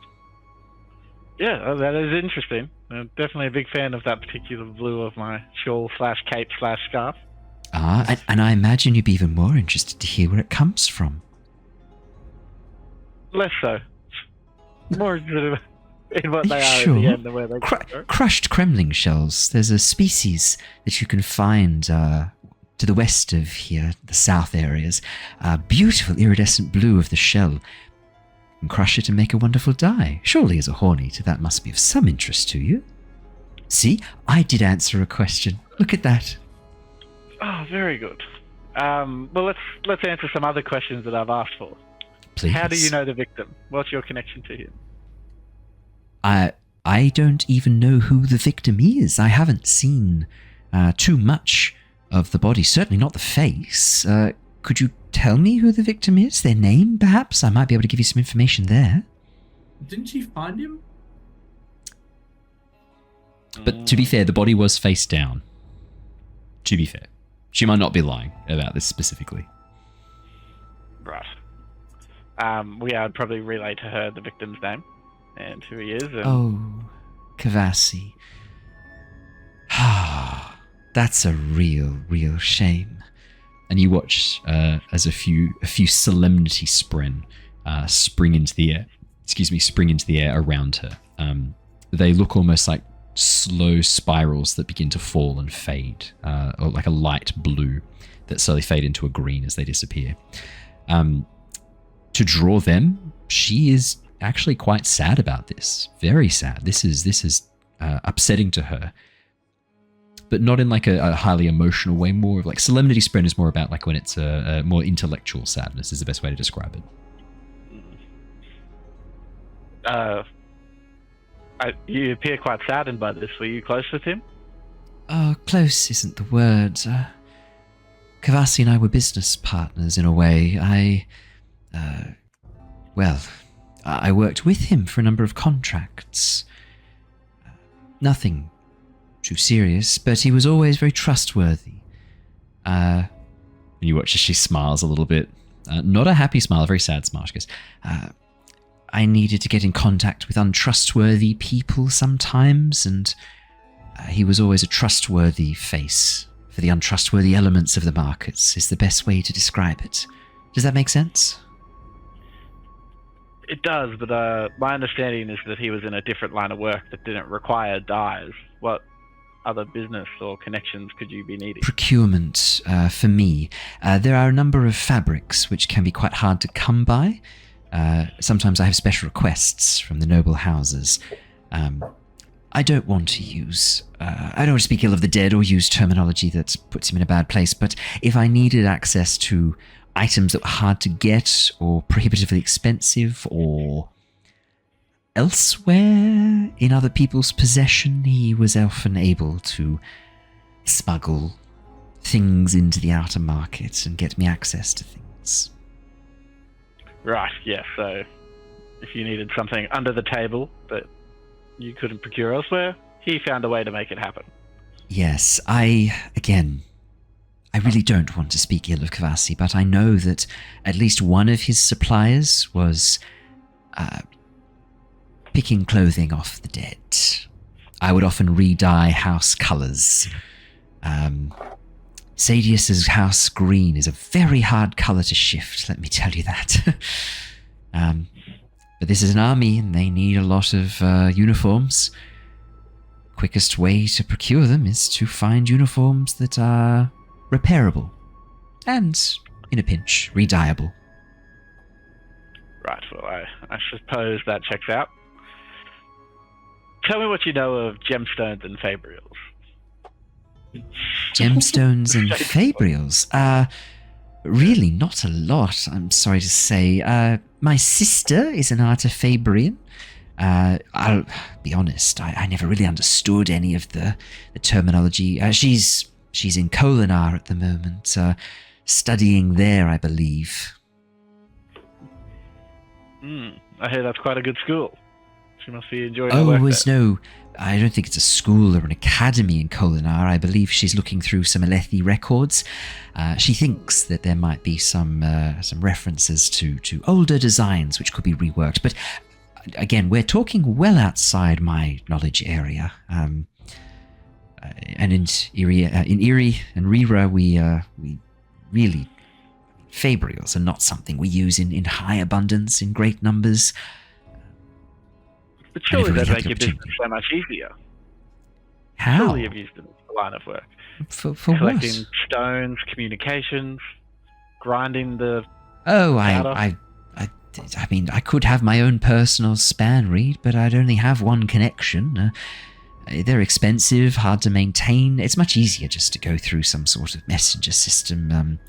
Yeah, that is interesting. I'm definitely a big fan of that particular blue of my shawl/cape/scarf. And I imagine you'd be even more interested to hear where it comes from. Less so. More interested in what they are sure? at the end and where they come from. Crushed Kremling shells. There's a species that you can find to the west of here, the south areas. Beautiful iridescent blue of the shell. And crush it and make a wonderful dye. Surely as a Horneater, that must be of some interest to you. See, I did answer a question. Look at that. Oh, very good. Well, let's answer some other questions that I've asked for. Please. How do you know the victim? What's your connection to him? I don't even know who the victim is. I haven't seen too much of the body, certainly not the face. Could you tell me who the victim is? Their name, perhaps? I might be able to give you some information there. Didn't she find him? But to be fair, the body was face down. To be fair. She might not be lying about this specifically. Right. I'd probably relay to her the victim's name and who he is. And... Oh, Kavasi. That's a real shame. And you watch as a few solemnity spring into the air around her. They look almost like slow spirals that begin to fall and fade, or like a light blue that slowly fade into a green as they disappear. To draw them, she is actually quite sad about this. Very sad. This is upsetting to her. But not in like a highly emotional way, more of like Solemnity Spren is more about like when it's a more intellectual sadness is the best way to describe it. You appear quite saddened by this. Were you close with him? Oh, close isn't the word. Kavasi and I were business partners in a way. I worked with him for a number of contracts. Nothing too serious, but he was always very trustworthy. And you watch as she smiles a little bit. Not a happy smile, a very sad smile. She goes, I needed to get in contact with untrustworthy people sometimes, and he was always a trustworthy face for the untrustworthy elements of the markets, is the best way to describe it. Does that make sense? It does, but my understanding is that he was in a different line of work that didn't require dyes. What other business or connections could you be needing? Procurement, for me. There are a number of fabrics which can be quite hard to come by. Sometimes I have special requests from the noble houses. I don't want to use... I don't want to speak ill of the dead or use terminology that puts him in a bad place, but if I needed access to items that were hard to get or prohibitively expensive or elsewhere in other people's possession, he was often able to smuggle things into the outer market and get me access to things. Right, yeah, so if you needed something under the table that you couldn't procure elsewhere, he found a way to make it happen. Yes, I really don't want to speak ill of Kavasi, but I know that at least one of his suppliers was picking clothing off the dead. I would often re-dye house colours. Sadius's house green is a very hard colour to shift, let me tell you that. But this is an army and they need a lot of uniforms. Quickest way to procure them is to find uniforms that are repairable and, in a pinch, re-dyeable. Right, well, I suppose that checks out. Tell me what you know of gemstones and fabrials. Gemstones and fabrials? Really not a lot, I'm sorry to say. My sister is an artifabrian. I'll be honest, I never really understood any of the terminology. She's in Kolinar at the moment, studying there, I believe. I hear that's quite a good school. She must be enjoying her work there. No, I don't think it's a school or an academy in Kolinar. I believe she's looking through some Aelthi records. She thinks that there might be some references to older designs which could be reworked. But again, we're talking well outside my knowledge area. And in Erie and Rira, we really, fabrials are not something we use in high abundance, in great numbers. But surely that'd make your business so much easier. How? Surely you've used it as a line of work. For Collecting what? stones, communications, grinding the... Oh, I mean, I could have my own personal span read, but I'd only have one connection. They're expensive, hard to maintain. It's much easier just to go through some sort of messenger system,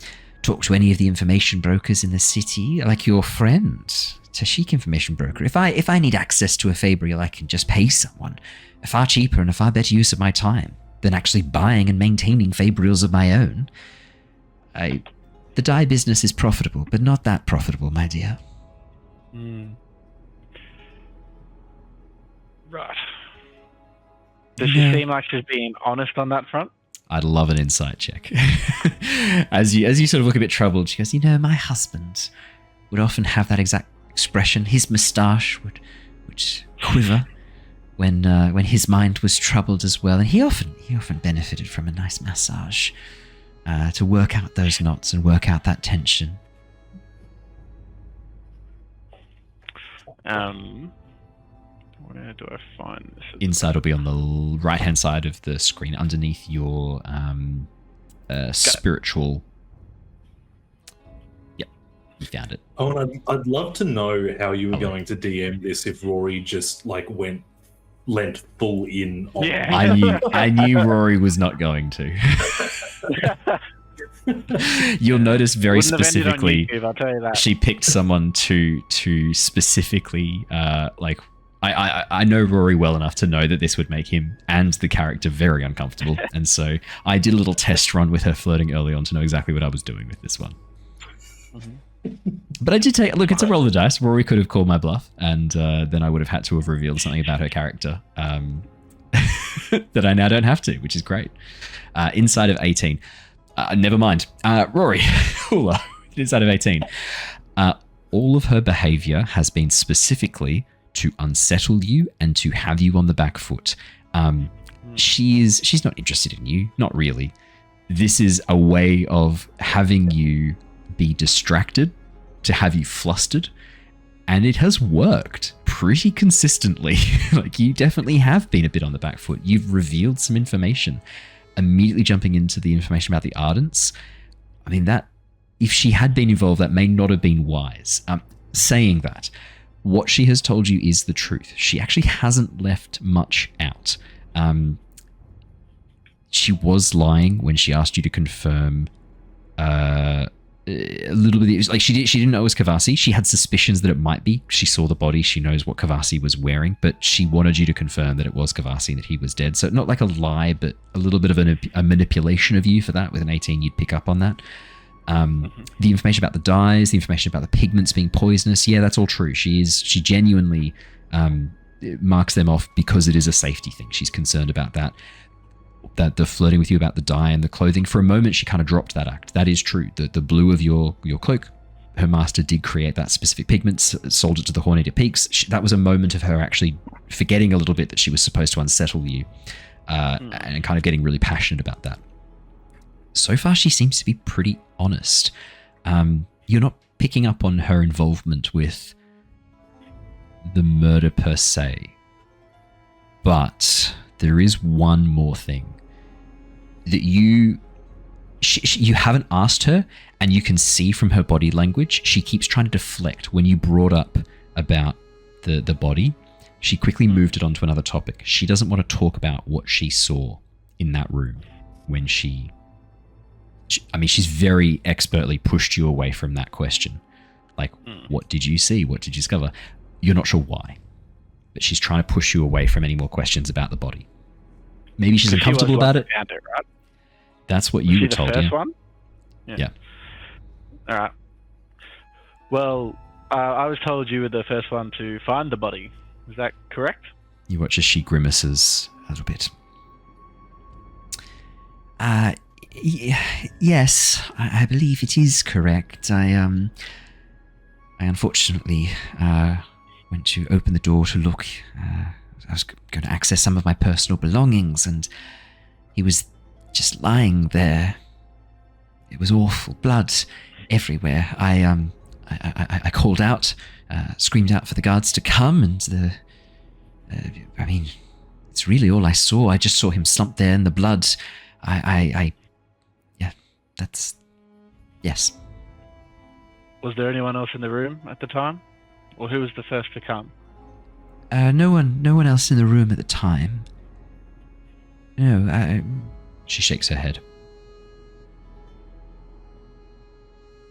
talk to any of the information brokers in the city, like your friend, Tashik Information Broker. If I need access to a Fabrial, I can just pay someone. A far cheaper and a far better use of my time than actually buying and maintaining Fabrials of my own. The dye business is profitable, but not that profitable, my dear. Right. Does she seem like she's being honest on that front? I'd love an insight check. As you sort of look a bit troubled, she goes, my husband would often have that exact expression. His moustache would quiver when his mind was troubled as well, and he often benefited from a nice massage to work out those knots and work out that tension. Where do I find this? Inside will be on the right-hand side of the screen, underneath your spiritual. Yep, you found it. Oh, and I'd love to know how you were going to DM this if Rory just lent full in on. Yeah. I knew Rory was not going to. You'll notice very specifically, YouTube, I'll tell you that. She picked someone to specifically I know Rory well enough to know that this would make him and the character very uncomfortable, and so I did a little test run with her flirting early on to know exactly what I was doing with this one. But I did take look. It's a roll of the dice. Rory could have called my bluff, and then I would have had to have revealed something about her character that I now don't have to, which is great. Inside of 18. Never mind. Rory, Hula, inside of 18. All of her behavior has been specifically to unsettle you and to have you on the back foot. She's not interested in you, not really. This is a way of having you be distracted, to have you flustered, and it has worked pretty consistently. Like, you definitely have been a bit on the back foot. You've revealed some information. Immediately jumping into the information about the Ardents, I mean, that if she had been involved, that may not have been wise. Saying that, what she has told you is the truth. She actually hasn't left much out. She was lying when she asked you to confirm a little bit. Like, she didn't know it was Kavasi. She had suspicions that it might be. She saw the body. She knows what Kavasi was wearing, but she wanted you to confirm that it was Kavasi and that he was dead. So not like a lie, but a little bit of a manipulation of you for that. With an 18, you'd pick up on that. The information about the dyes, the information about the pigments being poisonous, yeah, that's all true. She genuinely marks them off because it is a safety thing. She's concerned about that. That the flirting with you about the dye and the clothing, for a moment she kind of dropped that act. That is true. The blue of your cloak, her master did create that specific pigment, sold it to the Hornator Peaks. That was a moment of her actually forgetting a little bit that she was supposed to unsettle you, and kind of getting really passionate about that. So far, she seems to be pretty honest. You're not picking up on her involvement with the murder per se, but there is one more thing that you haven't asked her, and you can see from her body language, she keeps trying to deflect. When you brought up about the body, she quickly moved it onto another topic. She doesn't want to talk about what she saw in that room when she's very expertly pushed you away from that question. Like, what did you see? What did you discover? You're not sure why, but she's trying to push you away from any more questions about the body. Maybe she's uncomfortable about it. Found it, right? That's what you were told. The first Yeah. one? Yeah. All right. Well, I was told you were the first one to find the body. Is that correct? You watch as she grimaces a little bit. Yes, I believe it is correct. I unfortunately went to open the door to look. I was going to access some of my personal belongings, and he was just lying there. It was awful, blood everywhere. I called out, screamed out for the guards to come, and it's really all I saw. I just saw him slumped there in the blood. Yes. Was there anyone else in the room at the time? Or who was the first to come? No one else in the room at the time. No, she shakes her head.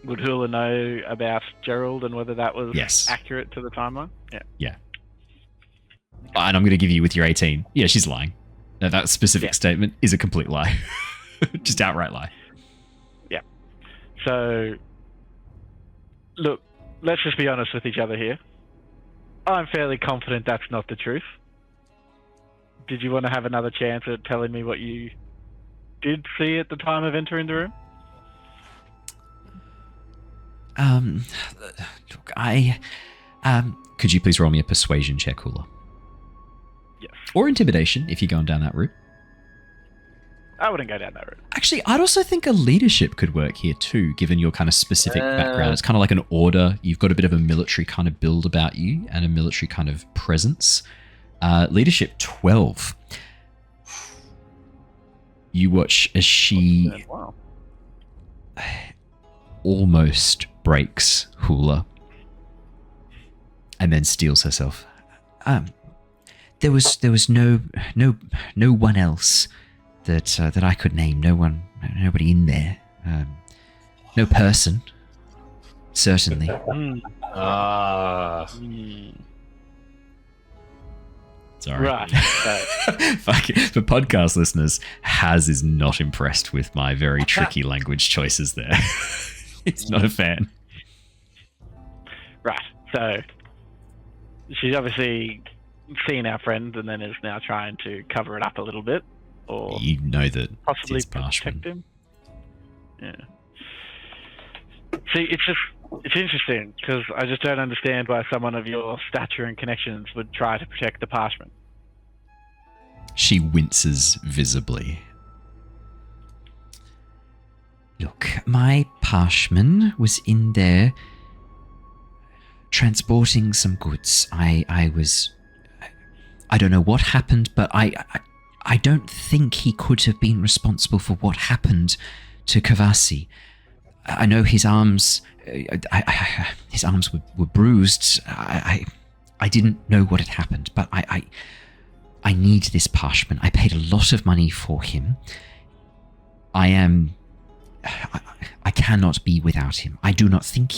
Would Hula know about Gerald and whether that was Yes. accurate to the timeline? Yeah. And I'm going to give you with your 18. Yeah, she's lying. Now, that specific statement is a complete lie. Just outright lie. Yeah. So, look, let's just be honest with each other here. I'm fairly confident that's not the truth. Did you want to have another chance at telling me what you did see at the time of entering the room? Look, could you please roll me a persuasion check, Hula? Yes. Or intimidation, if you're going down that route. I wouldn't go down that route. Actually, I'd also think a leadership could work here too, given your kind of specific background. It's kind of like an order. You've got a bit of a military kind of build about you and a military kind of presence. Leadership 12. You watch as she almost breaks Hula and then steels herself. There was no one else that I could name. Nobody in there. No person. Certainly. Sorry. Right. Fuck it. For podcast listeners, Haz is not impressed with my very tricky language choices there. He's not a fan. Right. So she's obviously seen our friend and then is now trying to cover it up a little bit, or you know that possibly it's protect him. Yeah. See, it's interesting because I just don't understand why someone of your stature and connections would try to protect the parchment. She winces visibly. Look, my parchment was in there transporting some goods. I don't know what happened, but I don't think he could have been responsible for what happened to Kavasi. I know his arms were bruised. I didn't know what had happened, but I need this parchment. I paid a lot of money for him. I cannot be without him. I do not think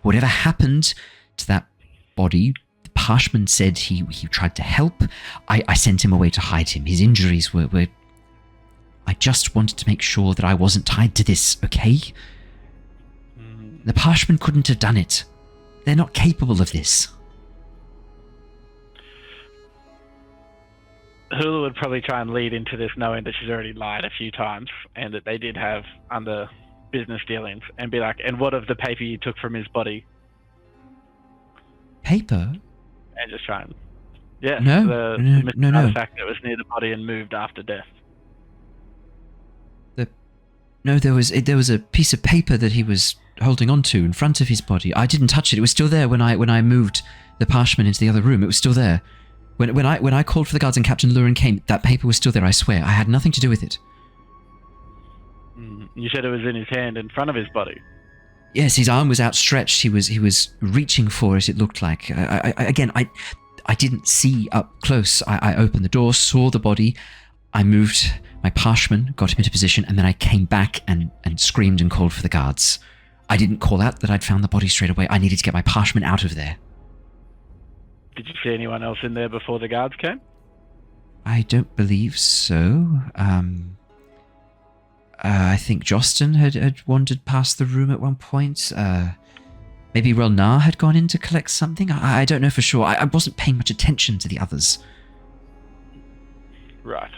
whatever happened to that body, the parchment said he tried to help. I sent him away to hide him. His injuries were I just wanted to make sure that I wasn't tied to this, okay? The parchment couldn't have done it. They're not capable of this. Hula would probably try and lead into this knowing that she's already lied a few times and that they did have under business dealings, and be like, and what of the paper you took from his body? Paper? And just try and... Yeah, No. the fact that it was near the body and moved after death. No, there was a piece of paper that he was holding onto in front of his body. I didn't touch it. It was still there when I moved the parchment into the other room. It was still there. When I called for the guards and Captain Lurin came, that paper was still there, I swear. I had nothing to do with it. You said it was in his hand in front of his body. Yes, his arm was outstretched. He was reaching for it, it looked like. I didn't see up close. I opened the door, saw the body. I moved my parchment, got him into position, and then I came back and screamed and called for the guards. I didn't call out that I'd found the body straight away. I needed to get my parchment out of there. Did you see anyone else in there before the guards came? I don't believe so. I think Jostin had wandered past the room at one point. Maybe Relnar had gone in to collect something. I don't know for sure. I wasn't paying much attention to the others. Right.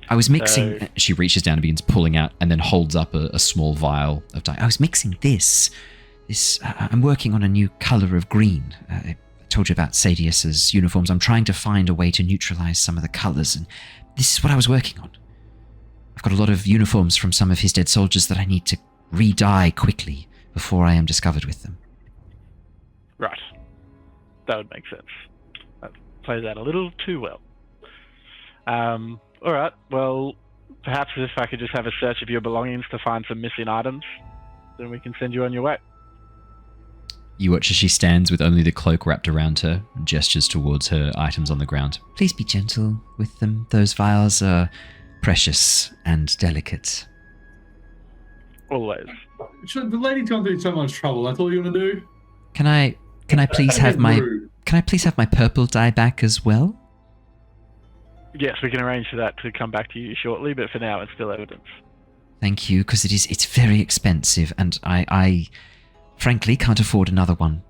I was mixing... she reaches down and begins pulling out and then holds up a small vial of dye. I was mixing this. I'm working on a new colour of green. I told you about Sadius's uniforms. I'm trying to find a way to neutralise some of the colours, and this is what I was working on. I've got a lot of uniforms from some of his dead soldiers that I need to re-dye quickly before I am discovered with them. Right. That would make sense. That plays out a little too well. All right. Well, perhaps if I could just have a search of your belongings to find some missing items, then we can send you on your way. You watch as she stands with only the cloak wrapped around her and gestures towards her items on the ground. Please be gentle with them. Those vials are precious and delicate. Always. The lady's gone through so much trouble. That's all you want to do? Can I please have my purple dye back as well? Yes, we can arrange for that to come back to you shortly, but for now it's still evidence. Thank you, because it's very expensive, and I frankly can't afford another one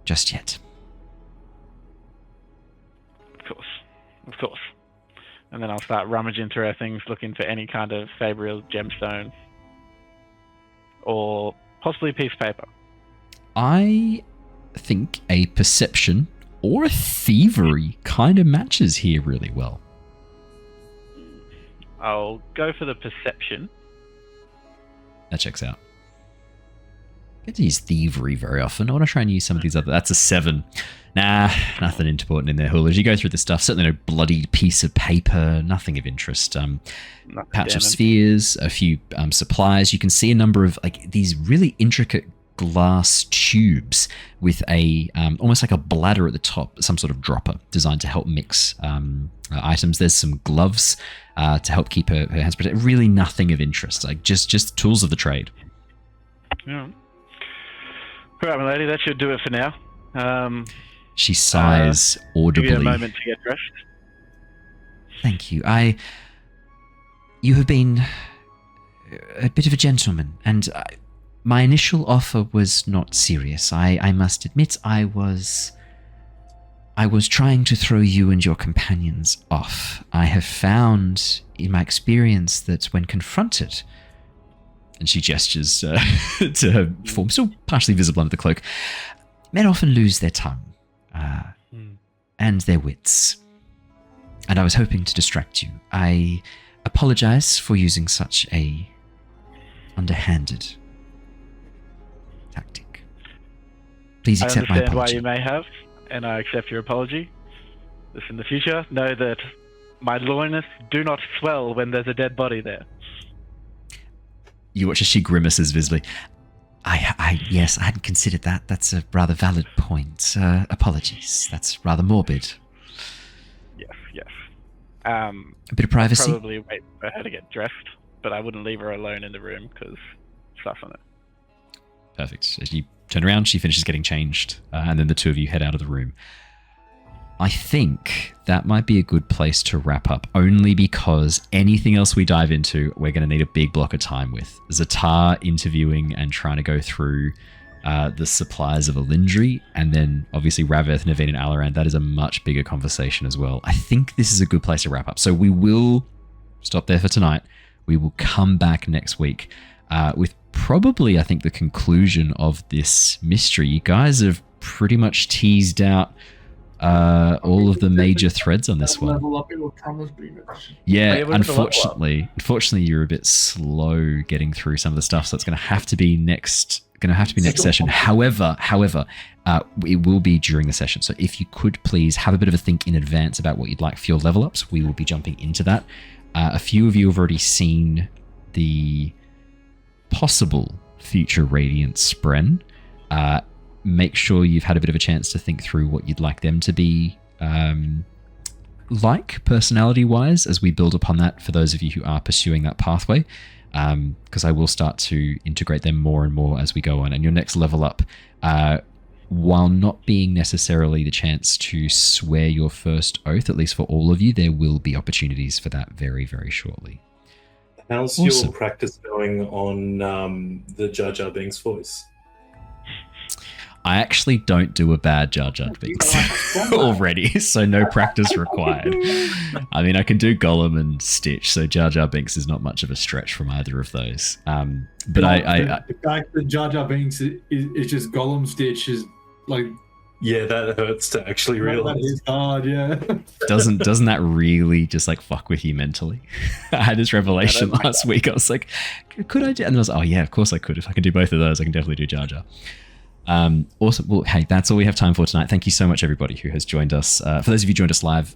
just yet. Of course. And then I'll start rummaging through our things, looking for any kind of fabrial gemstone. Or possibly a piece of paper. I think a perception or a thievery kind of matches here really well. I'll go for the perception. That checks out. I get to use thievery very often. I want to try and use some of these other... That's a 7. Nah, nothing important in there, Hula. As you go through the stuff, certainly no bloody piece of paper, nothing of interest. Pouch of spheres, a few supplies. You can see a number of like these really intricate glass tubes with a almost like a bladder at the top, some sort of dropper designed to help mix items. There's some gloves to help keep her hands protected. Really nothing of interest, like just tools of the trade. Yeah. All right, my lady, that should do it for now. She sighs audibly. Give you a moment to get dressed. Thank you. You have been a bit of a gentleman, and my initial offer was not serious. I must admit I was trying to throw you and your companions off. I have found in my experience that when confronted, and she gestures to her form, still partially visible under the cloak, men often lose their tongue and their wits. And I was hoping to distract you. I apologize for using such a underhanded tactic. Please accept my apology. I understand why you may have, and I accept your apology. Just in the future, know that my loins do not swell when there's a dead body there. You watch as she grimaces visibly. Yes, I hadn't considered that. That's a rather valid point. Apologies. That's rather morbid. Yes. A bit of privacy? I'd probably wait for her to get dressed, but I wouldn't leave her alone in the room because stuff on it. Perfect. As you turn around, she finishes getting changed, and then the two of you head out of the room. I think that might be a good place to wrap up, only because anything else we dive into, we're going to need a big block of time with. Ztar interviewing and trying to go through the supplies of Alindri, and then obviously Rav-eth, Neivien, and Alaran. That is a much bigger conversation as well. I think this is a good place to wrap up. So we will stop there for tonight. We will come back next week with probably, I think, the conclusion of this mystery. You guys have pretty much teased out all of the major threads on this one. Yeah, unfortunately you're a bit slow getting through some of the stuff, so it's going to have to be next session. However, it will be during the session. So if you could please have a bit of a think in advance about what you'd like for your level ups, we will be jumping into that. A few of you have already seen the possible future Radiant Spren. Make sure you've had a bit of a chance to think through what you'd like them to be like personality-wise as we build upon that for those of you who are pursuing that pathway, because I will start to integrate them more and more as we go on. And your next level up, while not being necessarily the chance to swear your first oath, at least for all of you, there will be opportunities for that very, very shortly. How's your practice going on the Jar Jar Binks voice? I actually don't do a bad Jar Jar Binks already, so no practice required. I mean, I can do Gollum and Stitch, so Jar Jar Binks is not much of a stretch from either of those. But the fact that Jar Jar Binks is just Gollum, Stitch is like... Yeah, that hurts to actually realize. That is hard, yeah. Doesn't that really just like fuck with you mentally? I had this revelation last week. I was like, could I do? And I was like, oh yeah, of course I could. If I can do both of those, I can definitely do Jar Jar. Awesome. Well, hey, that's all we have time for tonight. Thank you so much, everybody who has joined us. For those of you who joined us live,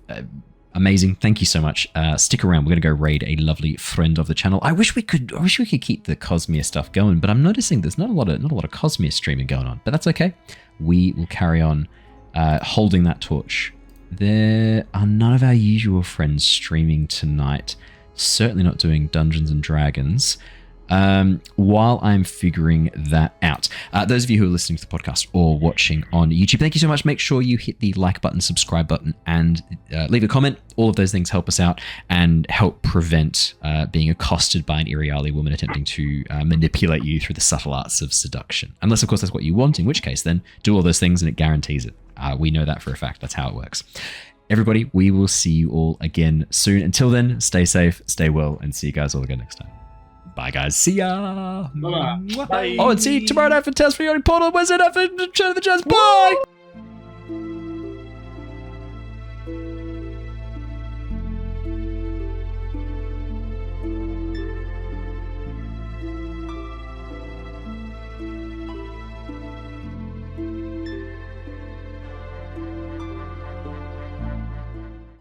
amazing. Thank you so much. Stick around. We're going to go raid a lovely friend of the channel. I wish we could keep the Cosmere stuff going, but I'm noticing there's not a lot of Cosmere streaming going on. But that's okay. We will carry on holding that torch. There are none of our usual friends streaming tonight. Certainly not doing Dungeons and Dragons. While I'm figuring that out. Those of you who are listening to the podcast or watching on YouTube, thank you so much. Make sure you hit the like button, subscribe button, and leave a comment. All of those things help us out and help prevent being accosted by an Iriali woman attempting to manipulate you through the subtle arts of seduction. Unless, of course, that's what you want, in which case, then do all those things and it guarantees it. We know that for a fact. That's how it works. Everybody, we will see you all again soon. Until then, stay safe, stay well, and see you guys all again next time. Bye, guys. See ya. Bye-bye. Bye. Oh, and see you tomorrow night for Tales for Yachting Portal. Wednesday night for Show the Jazz. Bye.